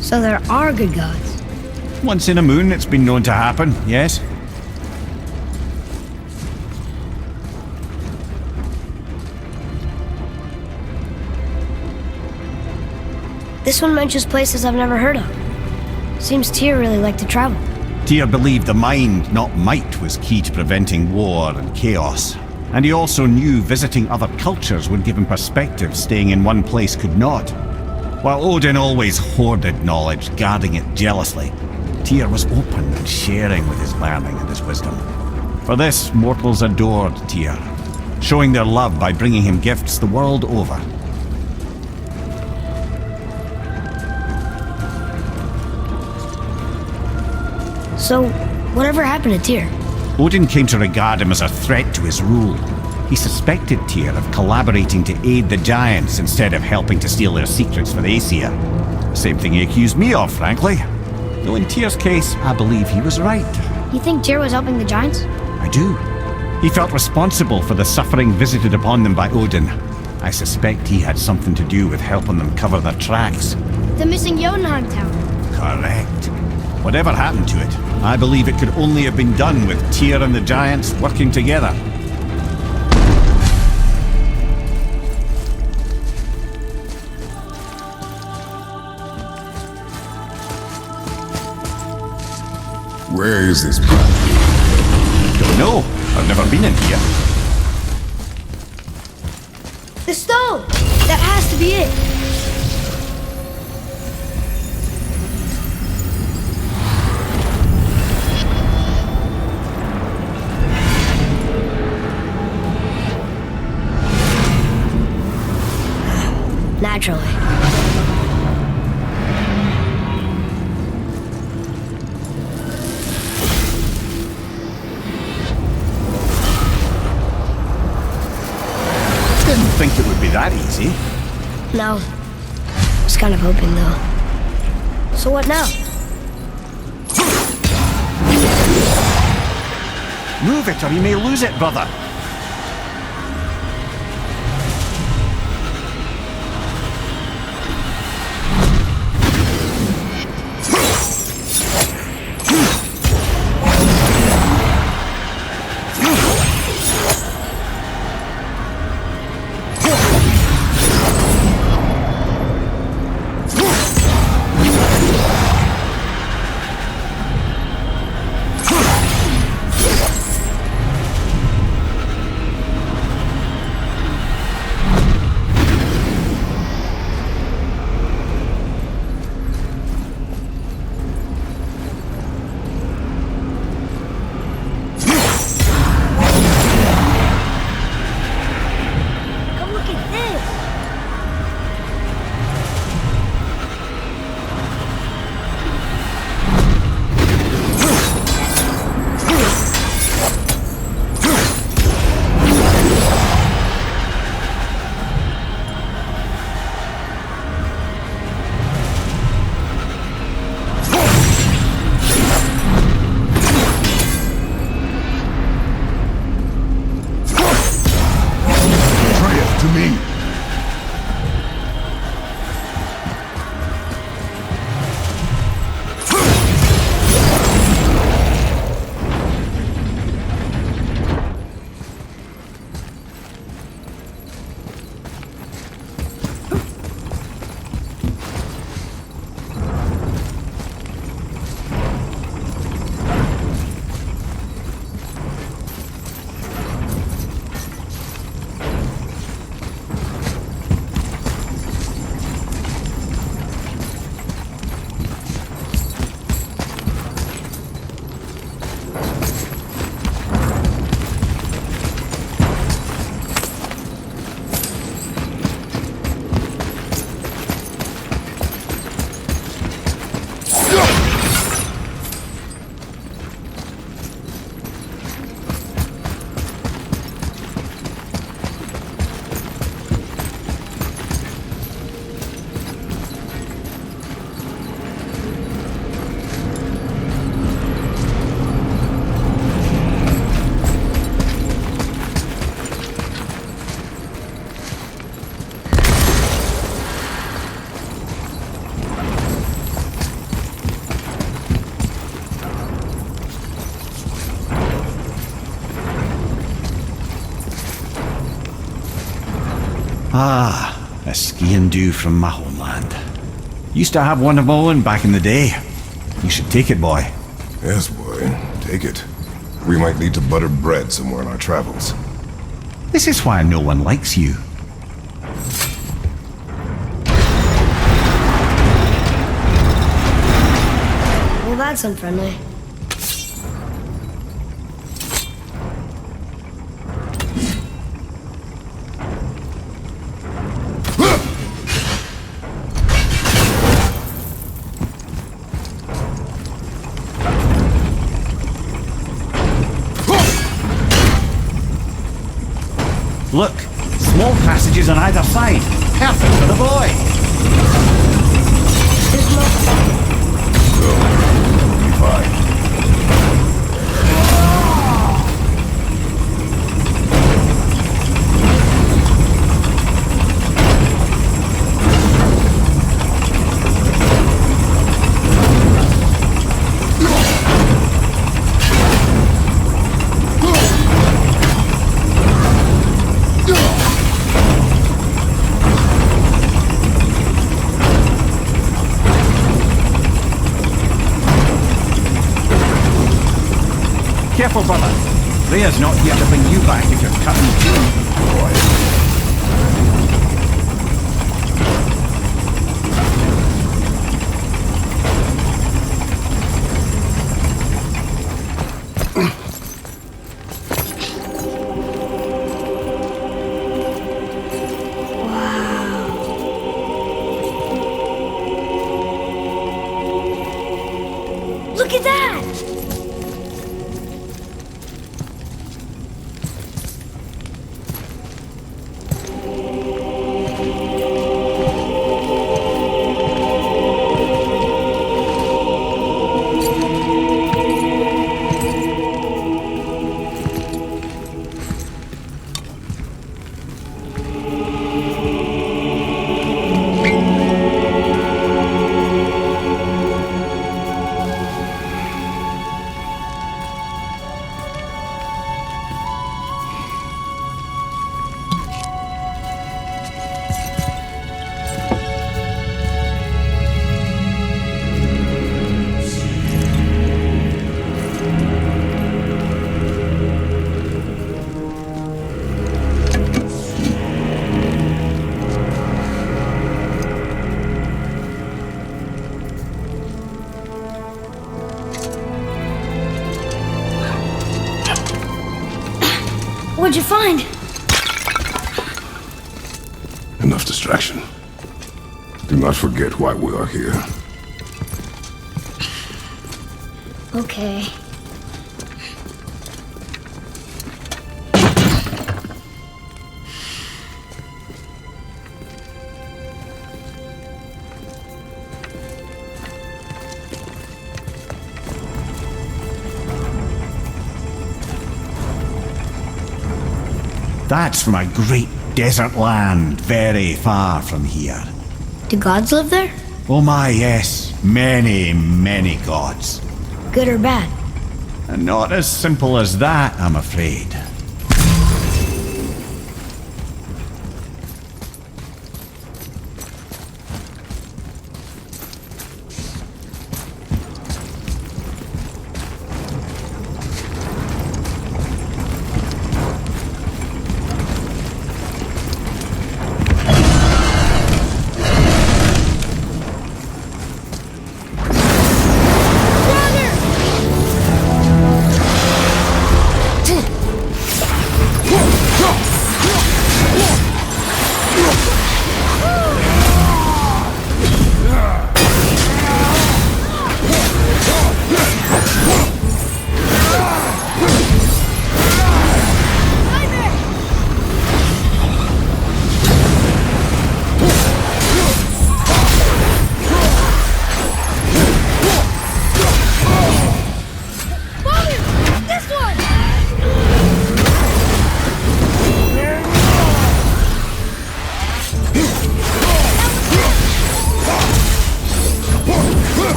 Speaker 6: So there are good gods.
Speaker 3: Once in a moon, it's been known to happen, yes?
Speaker 6: This one mentions places I've never heard of. Seems Tyr really liked to travel.
Speaker 3: Tyr believed the mind, not might, was key to preventing war and chaos. And he also knew visiting other cultures would give him perspective staying in one place could not. While Odin always hoarded knowledge, guarding it jealously, Tyr was open and sharing with his learning and his wisdom. For this, mortals adored Tyr, showing their love by bringing him gifts the world over.
Speaker 6: So, whatever happened to Tyr?
Speaker 3: Odin came to regard him as a threat to his rule. He suspected Tyr of collaborating to aid the giants instead of helping to steal their secrets for the Aesir. Same thing he accused me of, frankly. Though in Tyr's case, I believe he was right.
Speaker 6: You think Tyr was helping the giants?
Speaker 3: I do. He felt responsible for the suffering visited upon them by Odin. I suspect he had something to do with helping them cover their tracks.
Speaker 6: The missing Jotunheim tower.
Speaker 3: Correct. Whatever happened to it, I believe it could only have been done with Tyr and the giants working together.
Speaker 1: Where is this planet?
Speaker 3: Don't know. I've never been in here.
Speaker 6: The stone! That has to be it! Naturally.
Speaker 3: Didn't think it would be that easy.
Speaker 6: No. I was kind of hoping, though. So what now?
Speaker 3: Move it or you may lose it, brother. Ah, a skiing do from my homeland. Used to have one of my own back in the day. You should take it, boy.
Speaker 1: Yes, boy. Take it. We might need to butter bread somewhere in our travels.
Speaker 3: This is why no one likes you.
Speaker 6: Well, that's unfriendly.
Speaker 3: Look, small passages on either side. Perfect for the boy.
Speaker 6: There's
Speaker 1: We'll be fine.
Speaker 3: Careful, brother. Rhea's not here to bring you back if you're cutting through.
Speaker 6: Look at that! What'd you find?
Speaker 1: Enough distraction. Do not forget why we are here.
Speaker 6: Okay.
Speaker 3: That's from a great desert land very far from here.
Speaker 6: Do gods live there?
Speaker 3: Oh my, yes. Many, many gods.
Speaker 6: Good or bad?
Speaker 3: And not as simple as that, I'm afraid.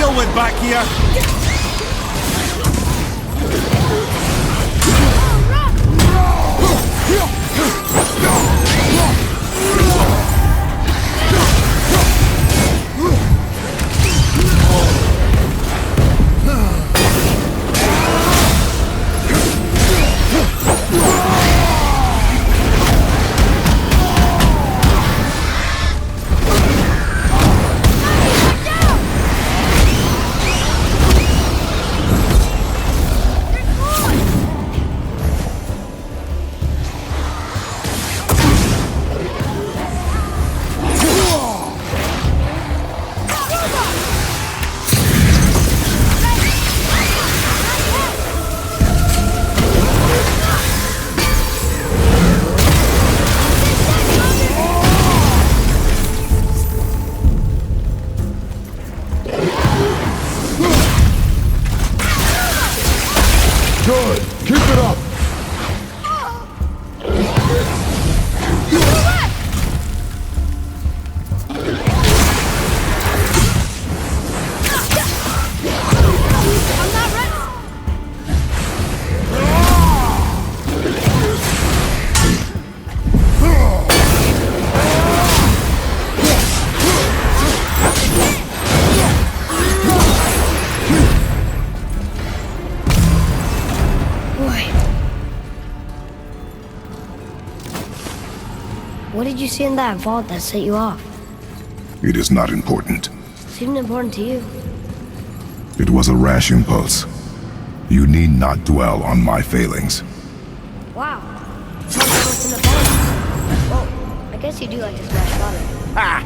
Speaker 7: whirlwind back here!
Speaker 1: Good. Keep it up.
Speaker 6: I'm not ready. What did you see in that vault that set you off?
Speaker 1: It is not important.
Speaker 6: Seemed important to you.
Speaker 1: It was a rash impulse. You need not dwell on my failings.
Speaker 6: Wow. Sounds like what's in the vault. Well, I guess you do like to smash water.
Speaker 7: Ha!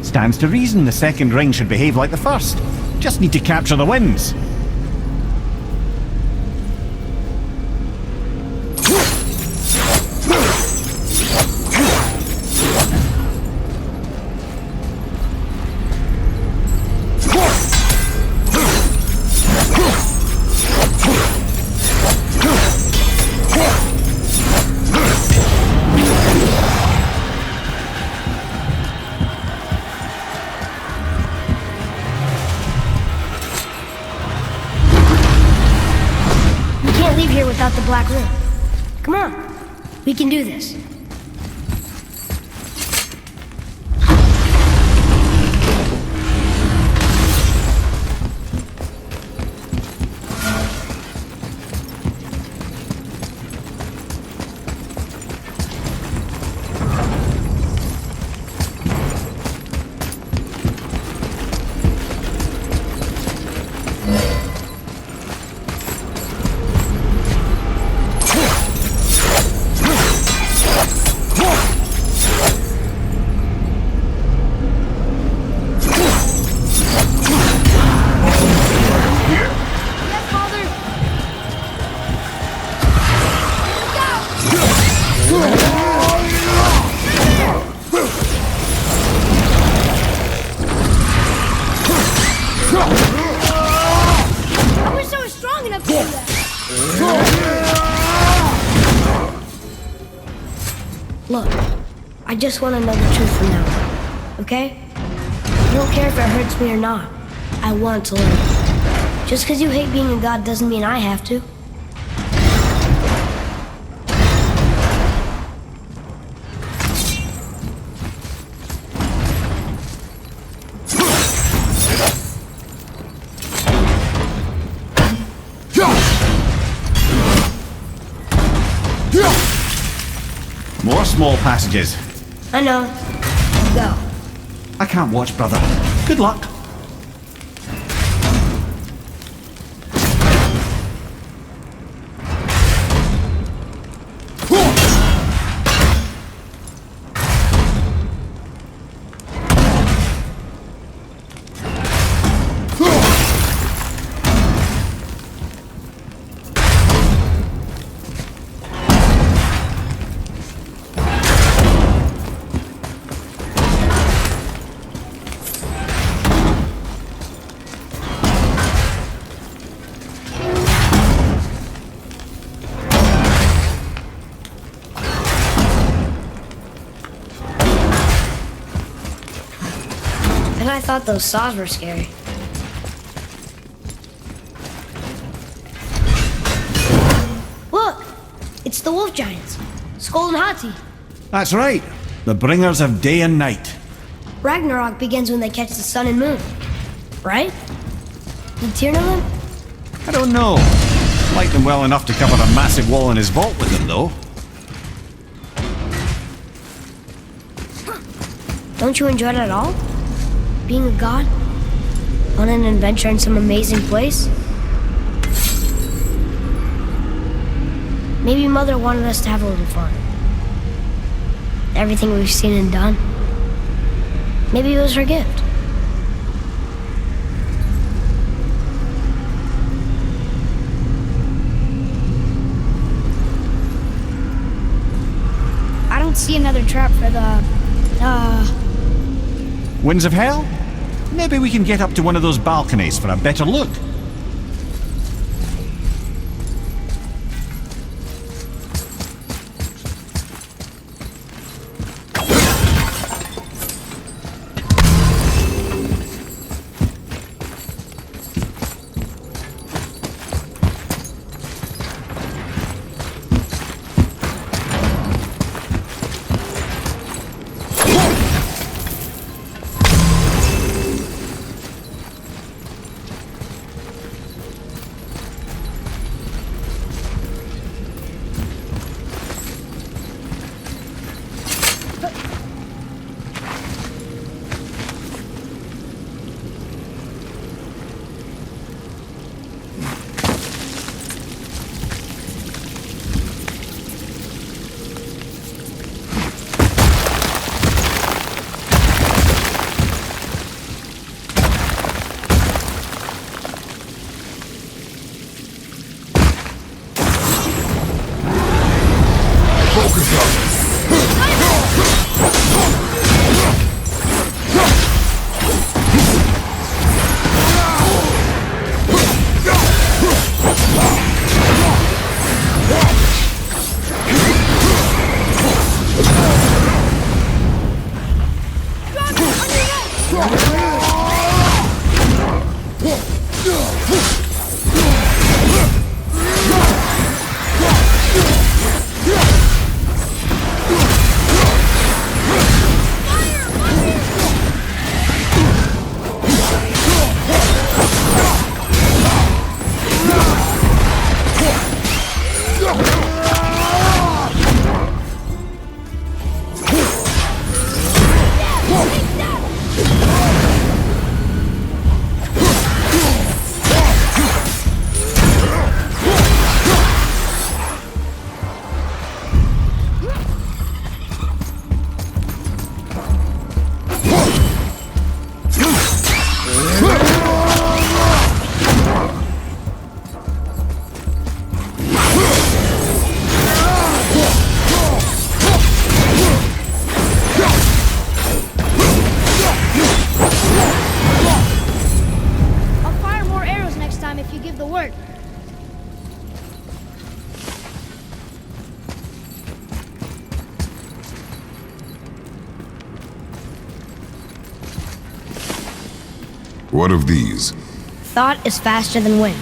Speaker 3: Stands to reason the second ring should behave like the first. Just need to capture the winds.
Speaker 6: Leave here without the black room. Come on, we can do this. I wish I was strong enough to do that. Look, I just want to know the truth from now on, okay? I don't care if it hurts me or not. I want to learn. Just because you hate being a god doesn't mean I have to.
Speaker 3: More small passages.
Speaker 6: I know. Go.
Speaker 3: I can't watch, brother. Good luck.
Speaker 6: I thought those saws were scary. Look! It's the wolf giants. Skull and Hati.
Speaker 3: That's right. The bringers of day and night.
Speaker 6: Ragnarok begins when they catch the sun and moon. Right? Did Tyr know them?
Speaker 3: I don't know. Like them well enough to cover a massive wall in his vault with them, though.
Speaker 6: Don't you enjoy it at all? Being a god? On an adventure in some amazing place? Maybe Mother wanted us to have a little fun. Everything we've seen and done. Maybe it was her gift. I don't see another trap for the...
Speaker 3: Winds of Hell? Maybe we can get up to one of those balconies for a better look.
Speaker 1: What of these?
Speaker 6: Thought is faster than wind.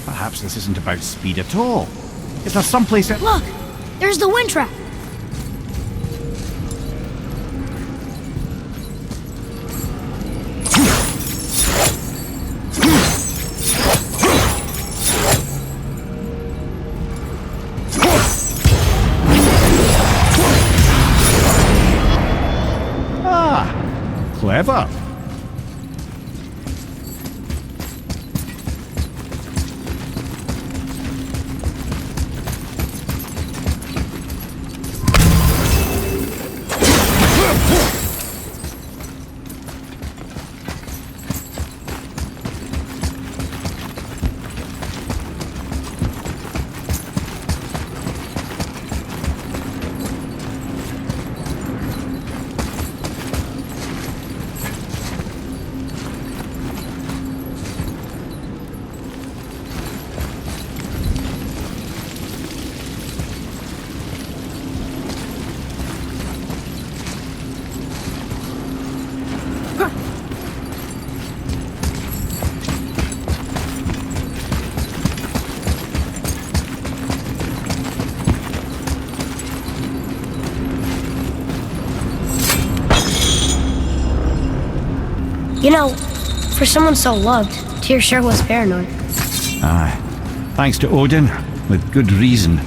Speaker 3: Perhaps this isn't about speed at all. Is there someplace that...
Speaker 6: Look! There's the wind trap!
Speaker 3: Clever.
Speaker 6: You know, for someone so loved, Tyr sure was paranoid.
Speaker 3: Aye. Thanks to Odin, with good reason.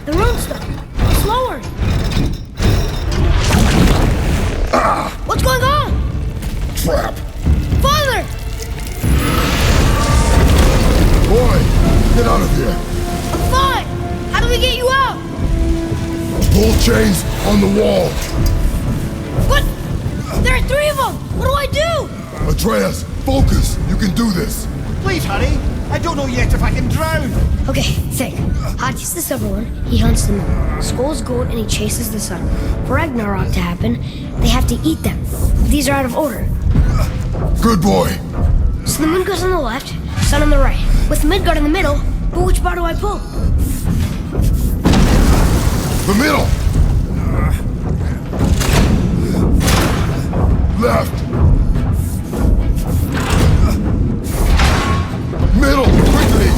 Speaker 6: The rune stuff. Slower. What's going on?
Speaker 1: Trap!
Speaker 6: Father!
Speaker 1: Boy, get out of here!
Speaker 6: I'm fine. How do we get you out?
Speaker 1: Pull chains on the wall!
Speaker 6: What? There are 3 of them. What do I do?
Speaker 1: Atreus, focus! You can do this!
Speaker 3: Please hurry! I don't know yet if I can drown!
Speaker 6: Okay, think. Hati's the silver one. He hunts the moon. Skull's goat and he chases the sun. For Ragnarok to happen, they have to eat them. These are out of order.
Speaker 1: Good boy!
Speaker 6: So the moon goes on the left, sun on the right. With Midgard in the middle, but which bar do I pull?
Speaker 1: The middle! Left! Middle! Quickly!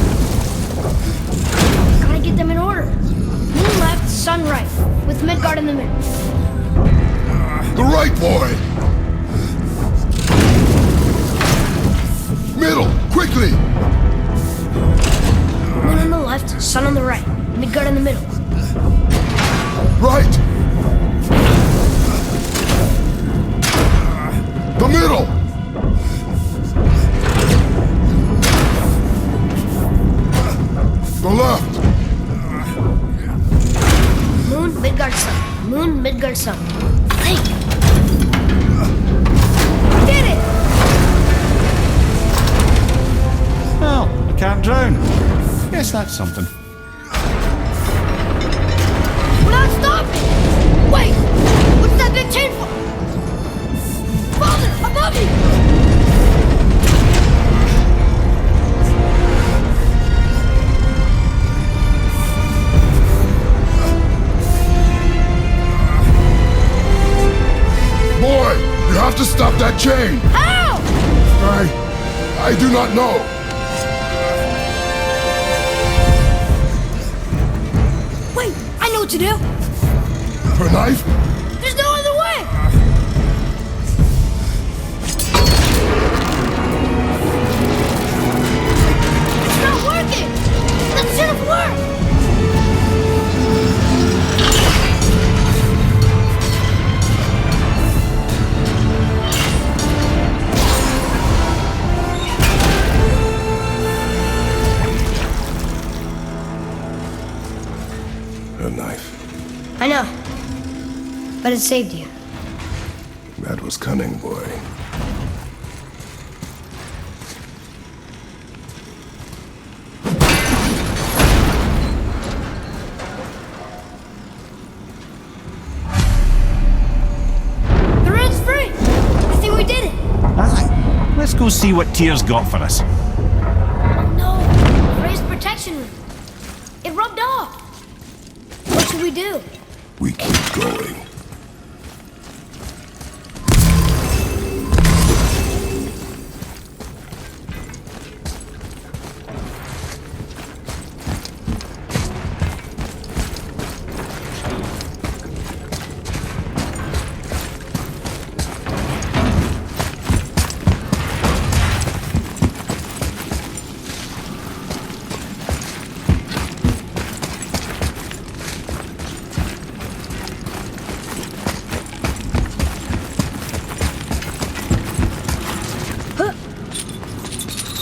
Speaker 6: Gotta get them in order. Moon left, sun right. With Midgard in the middle.
Speaker 1: The right, boy! Middle! Quickly!
Speaker 6: Moon on the left, sun on the right. Midgard in the middle.
Speaker 1: Right! The middle! The left!
Speaker 6: Moon, Midgard, sun. Moon, Midgard, sun. Think. Did it!
Speaker 3: Well, I can't drown. Guess that's something.
Speaker 6: We're not stopping! Wait! What's that big chain for? Father, above you!
Speaker 1: Boy, you have to stop that chain!
Speaker 6: How?
Speaker 1: I do not know.
Speaker 6: Wait, I know what to do.
Speaker 1: Her knife?
Speaker 6: There's no other way! It's not working! That should have worked!
Speaker 1: Her knife.
Speaker 6: I know. But it saved you.
Speaker 1: That was cunning, boy.
Speaker 6: The rune's free! I think we did it!
Speaker 3: Aye. Let's go see what Tyr's got for us.
Speaker 6: Oh no! Ray's protection rune. It rubbed off! What should we do?
Speaker 1: We keep going.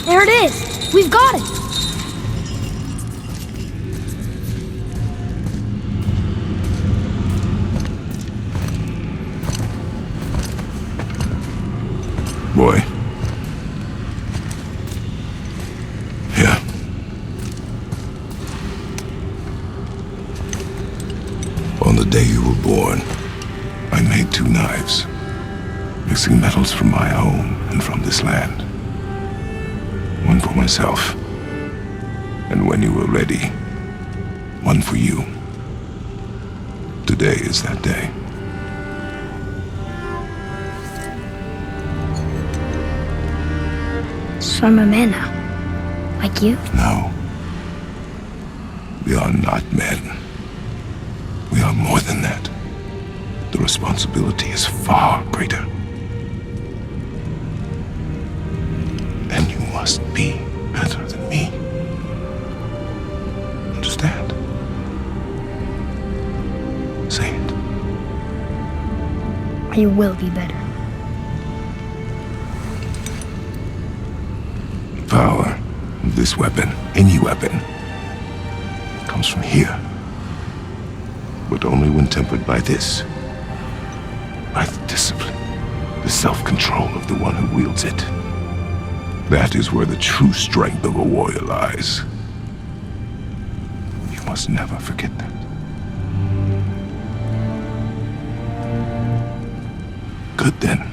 Speaker 6: There it is! We've got it!
Speaker 1: Boy, day you were born, I made 2 knives, mixing metals from my home and from this land. One for myself, and when you were ready, one for you. Today is that day.
Speaker 6: So I'm a man now. Like you?
Speaker 1: No. We are not men. We are more than that. The responsibility is far greater. And you must be better than me. Understand? Say it.
Speaker 6: I will be better.
Speaker 1: Power of this weapon, any weapon, comes from here. But only when tempered by this. By the discipline, the self-control of the one who wields it. That is where the true strength of a warrior lies. You must never forget that. Good then.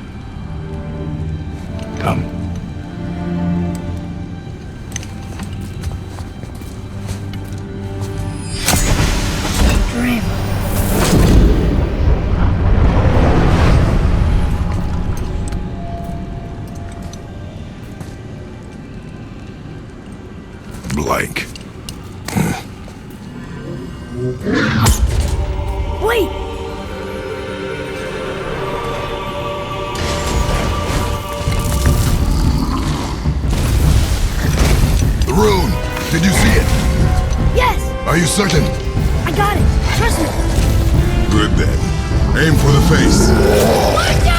Speaker 1: Come.
Speaker 6: Dream.
Speaker 1: Blank.
Speaker 6: Wait!
Speaker 1: The rune! Did you see it?
Speaker 6: Yes!
Speaker 1: Are you certain?
Speaker 6: I got it! Trust me!
Speaker 1: Good then. Aim for the face.
Speaker 6: Watch out!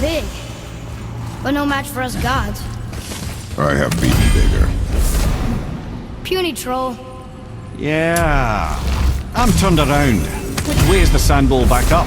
Speaker 6: big. But no match for us gods.
Speaker 1: I have beaten bigger.
Speaker 6: Puny troll.
Speaker 3: Yeah. I'm turned around. Which way is the sand bowl back up?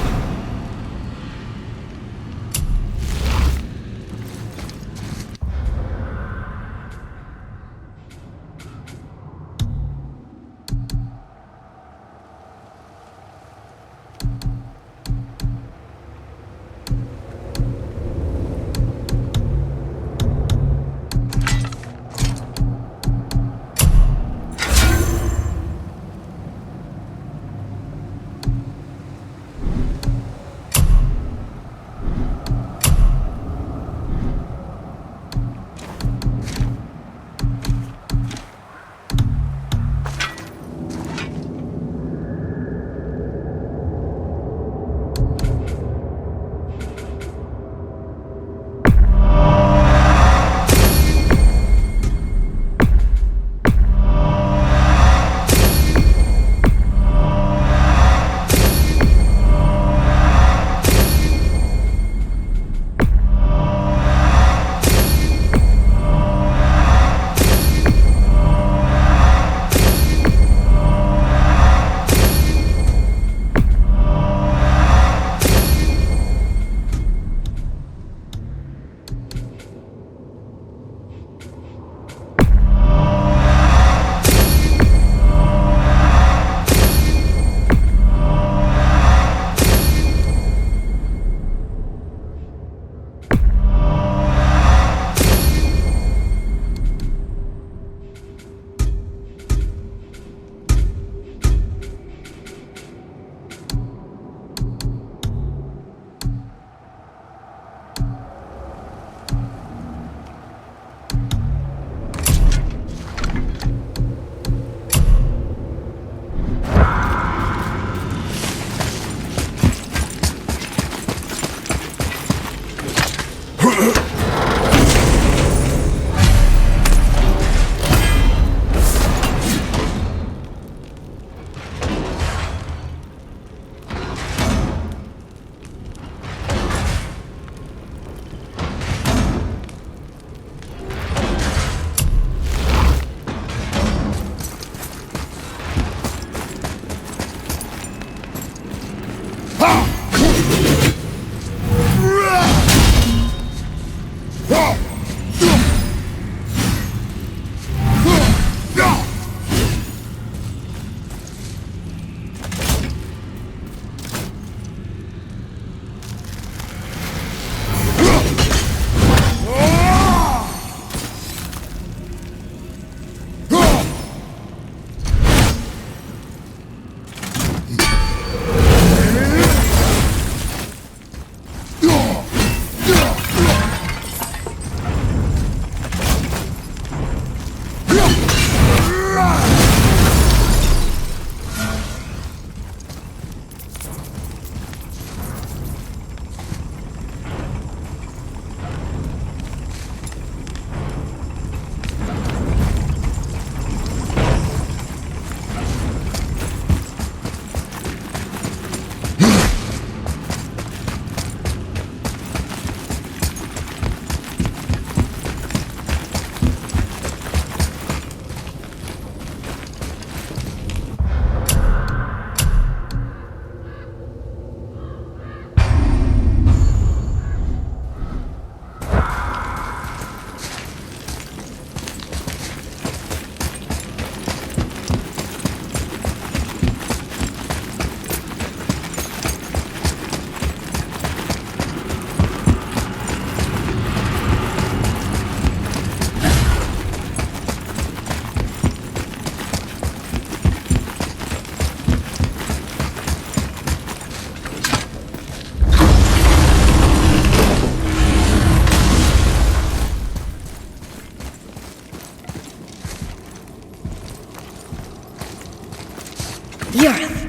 Speaker 6: The Earth.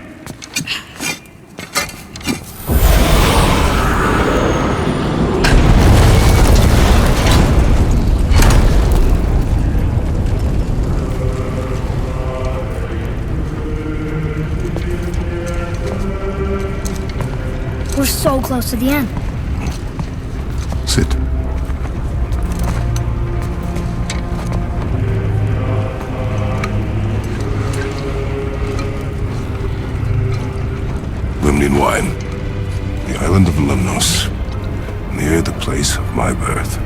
Speaker 6: We're so close to the end.
Speaker 1: Sit. Limnian wine. The island of Lemnos. Near the place of my birth.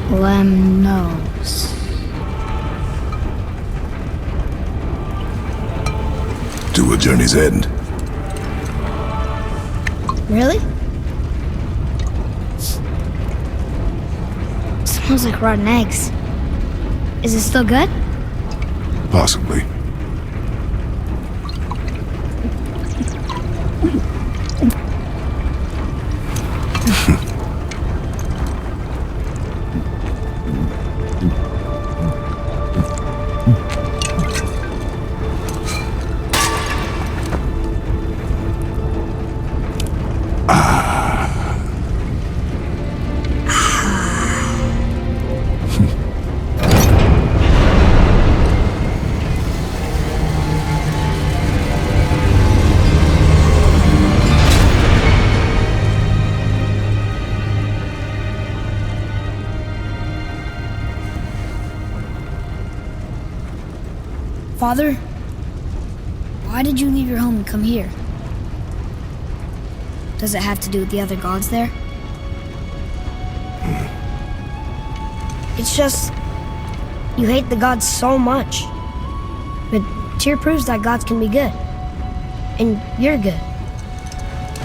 Speaker 6: Lemnos.
Speaker 1: To a journey's end.
Speaker 6: Really? Smells like rotten eggs. Is it still good?
Speaker 1: Possibly.
Speaker 6: Father, why did you leave your home and come here? Does it have to do with the other gods there? It's just, you hate the gods so much. But Tyr proves that gods can be good. And you're good.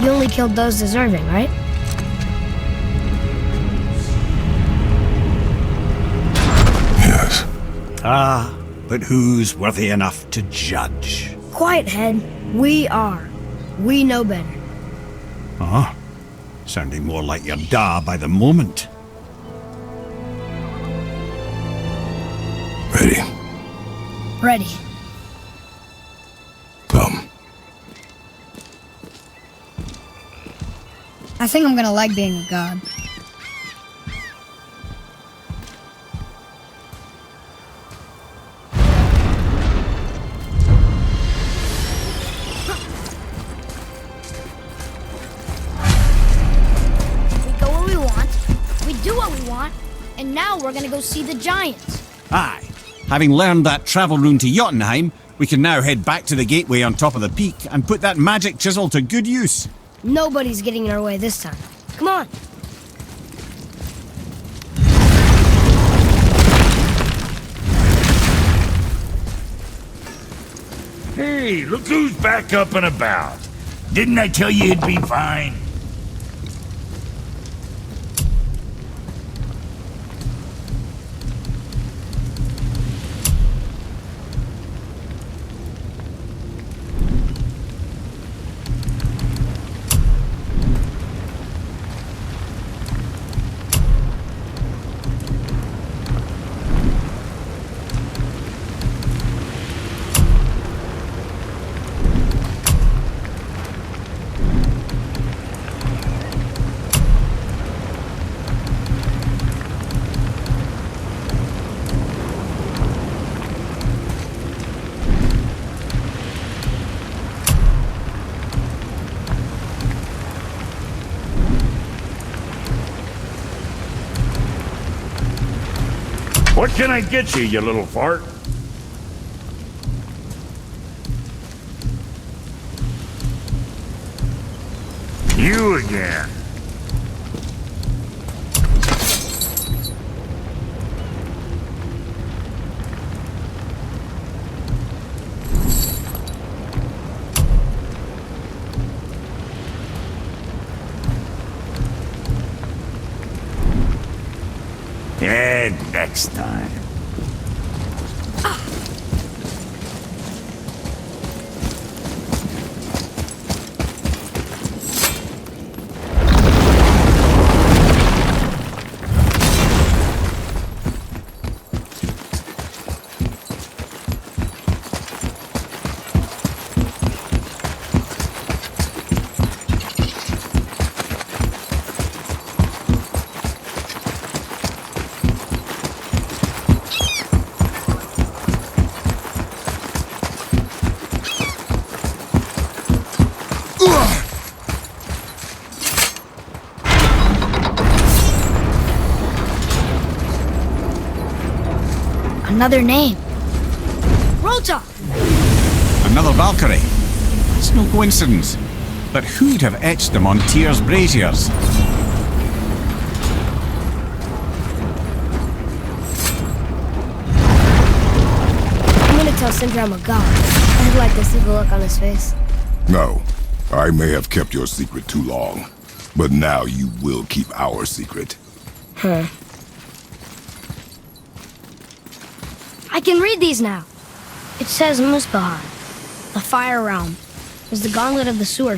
Speaker 6: You only killed those deserving, right?
Speaker 1: Yes.
Speaker 7: But who's worthy enough to judge?
Speaker 6: Quiet head, we are. We know better.
Speaker 7: Sounding more like your da by the moment.
Speaker 1: Ready.
Speaker 6: Ready.
Speaker 1: Come.
Speaker 6: I think I'm gonna like being a god.
Speaker 8: And now we're gonna go see the giants.
Speaker 3: Aye. Having learned that travel rune to Jotunheim, we can now head back to the gateway on top of the peak and put that magic chisel to good use.
Speaker 6: Nobody's getting in our way this time. Come on.
Speaker 4: Hey, look who's back up and about. Didn't I tell you it'd be fine? What can I get you, you little fart? You again. And next time.
Speaker 8: Another name. Rota!
Speaker 3: Another Valkyrie. It's no coincidence. But who'd have etched them on Tyr's braziers?
Speaker 6: I'm gonna tell Sindri I'm a god. I'd like to see the look on his face.
Speaker 1: No. I may have kept your secret too long. But now you will keep our secret.
Speaker 6: Huh. I can read these now. It says Muspelheim, the Fire Realm, is the gauntlet of the sewer.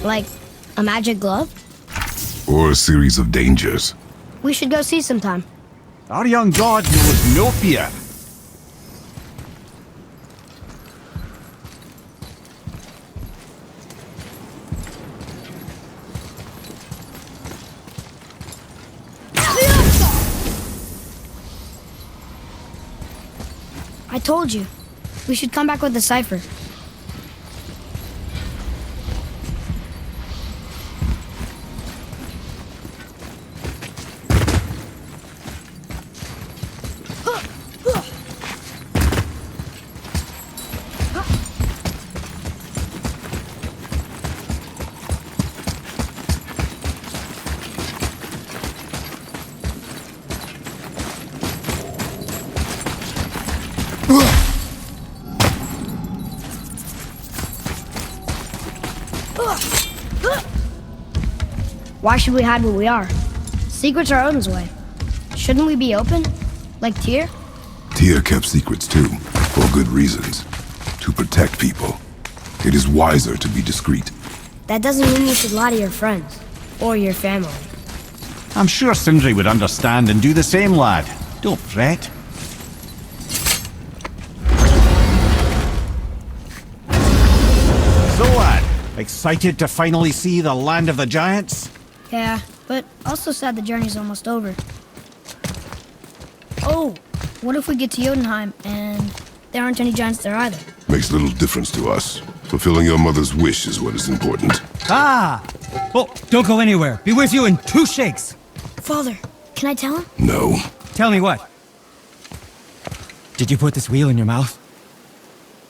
Speaker 6: Like a magic glove?
Speaker 1: Or a series of dangers.
Speaker 6: We should go see sometime.
Speaker 3: Our young god knows no fear.
Speaker 6: I told you. We should come back with the cipher. Why should we hide where we are? Secrets are Odin's way. Shouldn't we be open? Like Tyr?
Speaker 1: Tyr kept secrets too, for good reasons. To protect people. It is wiser to be discreet.
Speaker 6: That doesn't mean you should lie to your friends. Or your family.
Speaker 3: I'm sure Sindri would understand and do the same, lad. Don't fret. So, lad, excited to finally see the land of the giants?
Speaker 8: Yeah, but also sad the journey's almost over. Oh, what if we get to Jotunheim and there aren't any giants there either?
Speaker 1: Makes little difference to us. Fulfilling your mother's wish is what is important.
Speaker 9: Ah! Oh, don't go anywhere. Be with you in 2 shakes.
Speaker 6: Father, can I tell him?
Speaker 1: No.
Speaker 9: Tell me what? Did you put this wheel in your mouth?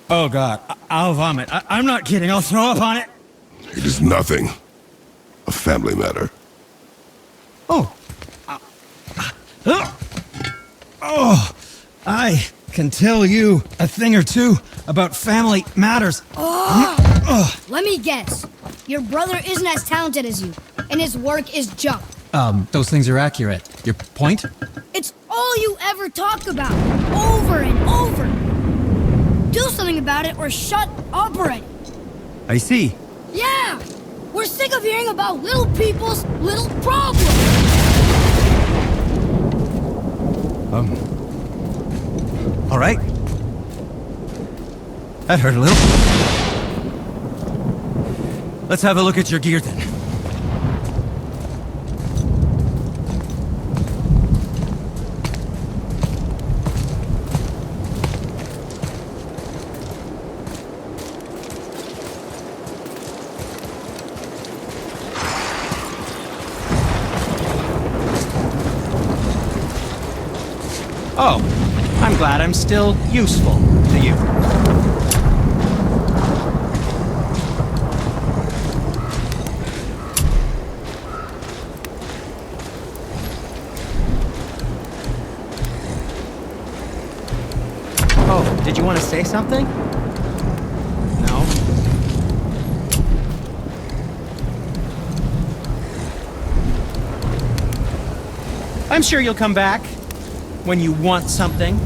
Speaker 9: Oh God, I'll vomit. I'm not kidding. I'll throw up on it.
Speaker 1: It is nothing. A family matter.
Speaker 9: Oh. Oh, I can tell you a thing or two about family matters.
Speaker 8: Let me guess. Your brother isn't as talented as you, and his work is junk.
Speaker 9: Those things are accurate. Your point?
Speaker 8: It's all you ever talk about, over and over. Do something about it or shut up already.
Speaker 9: I see.
Speaker 8: Yeah! We're sick of hearing about little people's little problems!
Speaker 9: All right. That hurt a little. Let's have a look at your gear then. Oh, I'm glad I'm still useful to you. Oh, did you want to say something? No? I'm sure you'll come back. When you want something.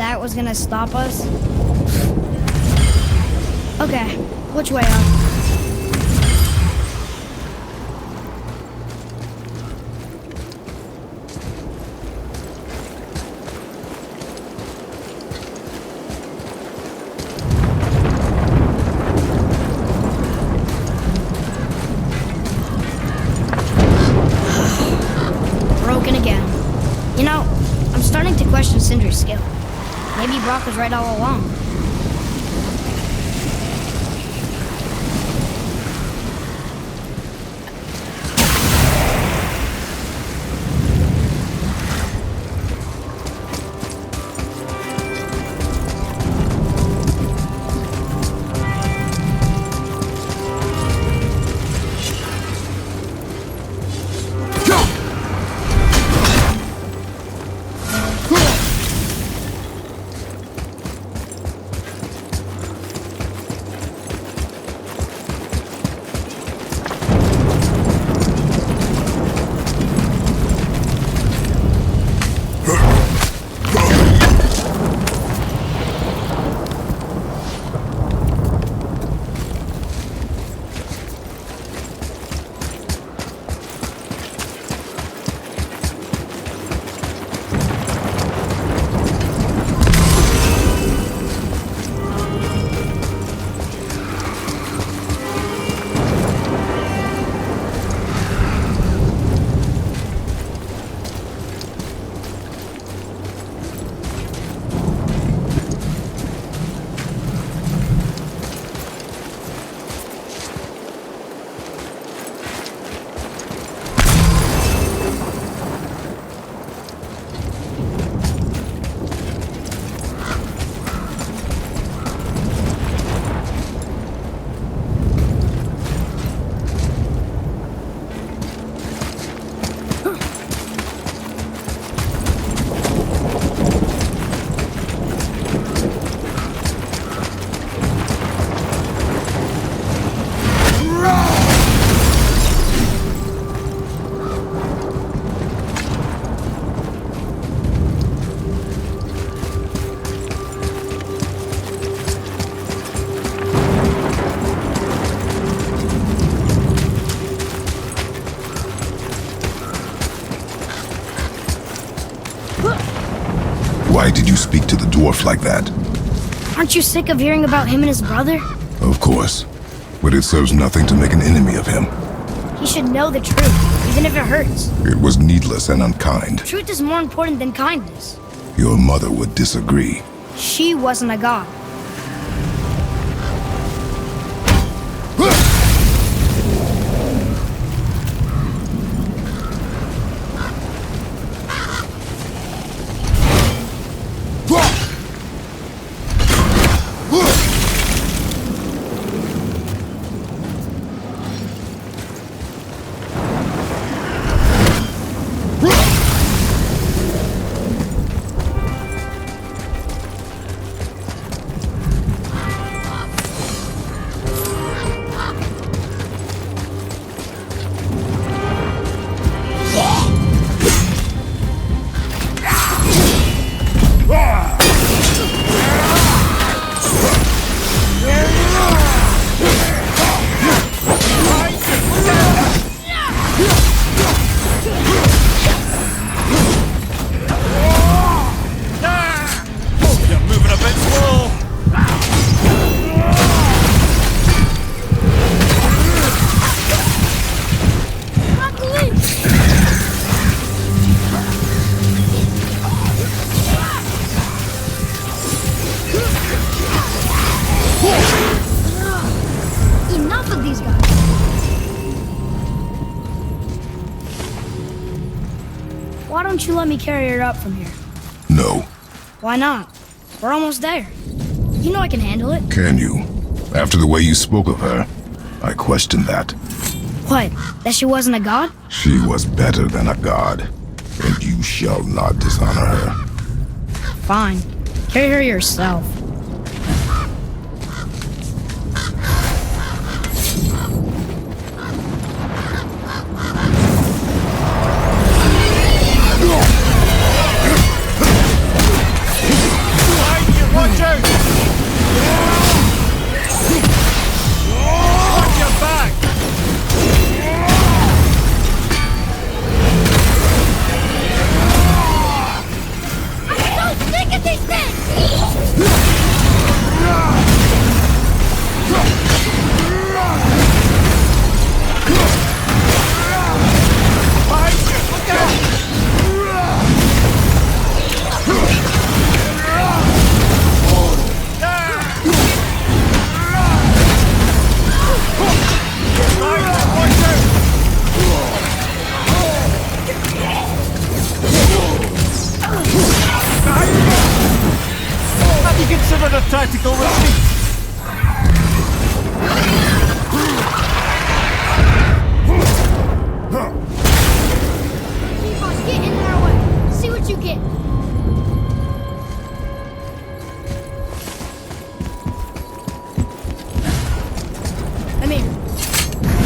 Speaker 8: that was gonna stop us? Okay, which way up? Broken again. You know, I'm starting to question Sindri's skill. Maybe Brock was right all along.
Speaker 1: Why did you speak to the dwarf like that?
Speaker 8: Aren't you sick of hearing about him and his brother?
Speaker 1: Of course. But it serves nothing to make an enemy of him.
Speaker 8: He should know the truth, even if it hurts.
Speaker 1: It was needless and unkind.
Speaker 8: Truth is more important than kindness.
Speaker 1: Your mother would disagree.
Speaker 8: She wasn't a god. Enough of these guys. Why don't you let me carry her up from here?
Speaker 1: No.
Speaker 8: Why not? We're almost there. You know I can handle it.
Speaker 1: Can you? After the way you spoke of her, I question that.
Speaker 8: What? That she wasn't a god?
Speaker 1: She was better than a god, and you shall not dishonor her.
Speaker 8: Fine. Carry her yourself.
Speaker 9: practical with me.
Speaker 8: Boss, get in our way. See what you get. I mean,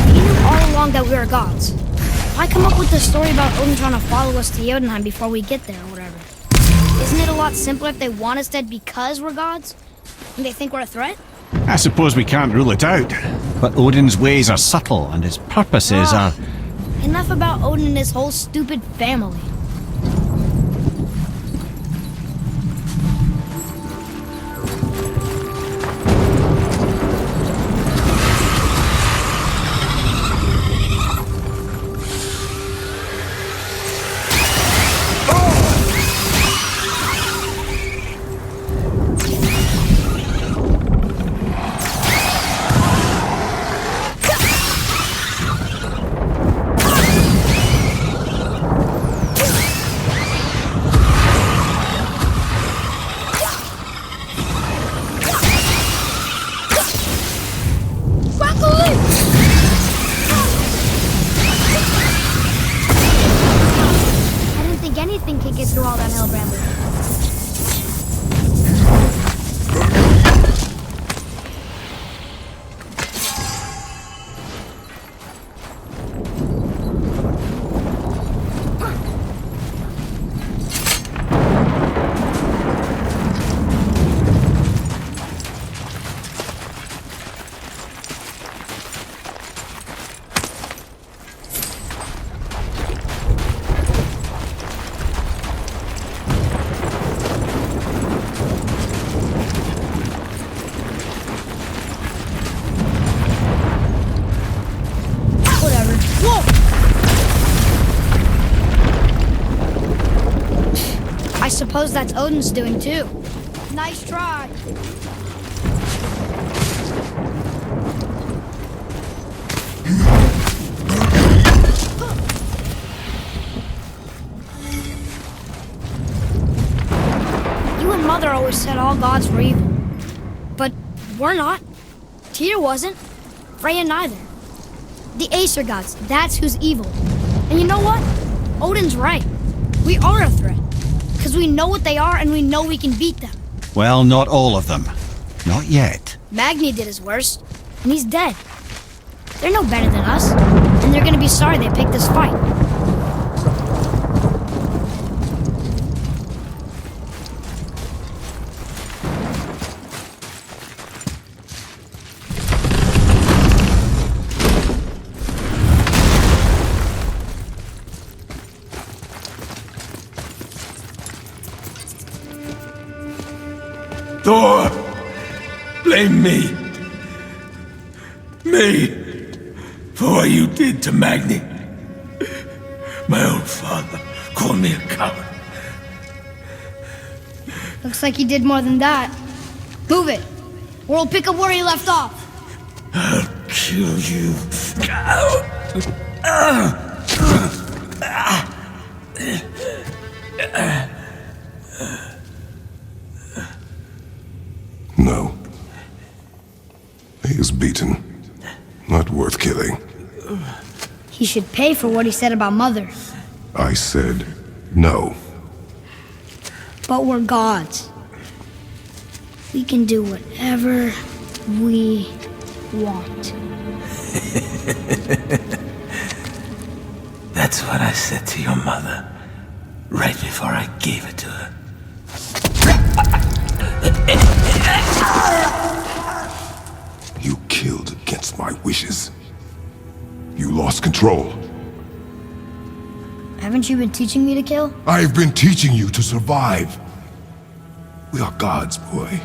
Speaker 8: he knew all along that we were gods. Why come up with this story about Odin trying to follow us to Jotunheim before we get there or whatever? Isn't it a lot simpler if they want us dead because we're gods? And they think we're a threat?
Speaker 3: I suppose we can't rule it out. But Odin's ways are subtle, and his purposes are...
Speaker 8: Enough about Odin and his whole stupid family. Anything can get through all that hell, Bramble. I suppose that's Odin's doing too. Nice try. You and Mother always said all gods were evil. But we're not. Tyr wasn't. Freya neither. The Aesir gods, that's who's evil. And you know what? Odin's right. We are a threat. Because we know what they are and we know we can beat them.
Speaker 3: Well, not all of them. Not yet.
Speaker 8: Magni did his worst, and he's dead. They're no better than us, and they're gonna be sorry they picked this fight.
Speaker 1: Thor! Blame me! Me! For what you did to Magni. My own father called me a coward.
Speaker 8: Looks like he did more than that. Move it, or we'll pick up where he left off.
Speaker 1: I'll kill you. No. He is beaten. Not worth killing.
Speaker 8: He should pay for what he said about Mother.
Speaker 1: I said no.
Speaker 8: But we're gods. We can do whatever we want.
Speaker 10: That's what I said to your mother, right before I gave it to her.
Speaker 1: You killed against my wishes. You lost control.
Speaker 8: Haven't you been teaching me to kill?
Speaker 1: I've been teaching you to survive. We are gods, boy.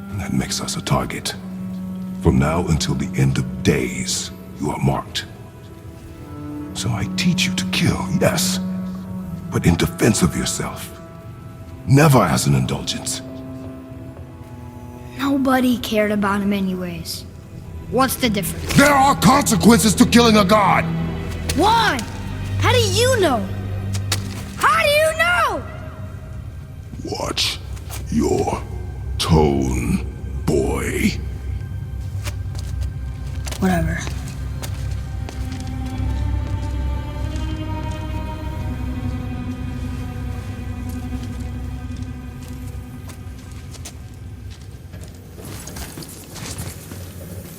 Speaker 1: And that makes us a target. From now until the end of days, you are marked. So I teach you to kill, yes, but in defense of yourself. Never as an indulgence.
Speaker 8: Nobody cared about him anyways. What's the difference?
Speaker 1: There are consequences to killing a god!
Speaker 8: Why? How do you know? How do you know?
Speaker 1: Watch your tone, boy.
Speaker 6: Whatever.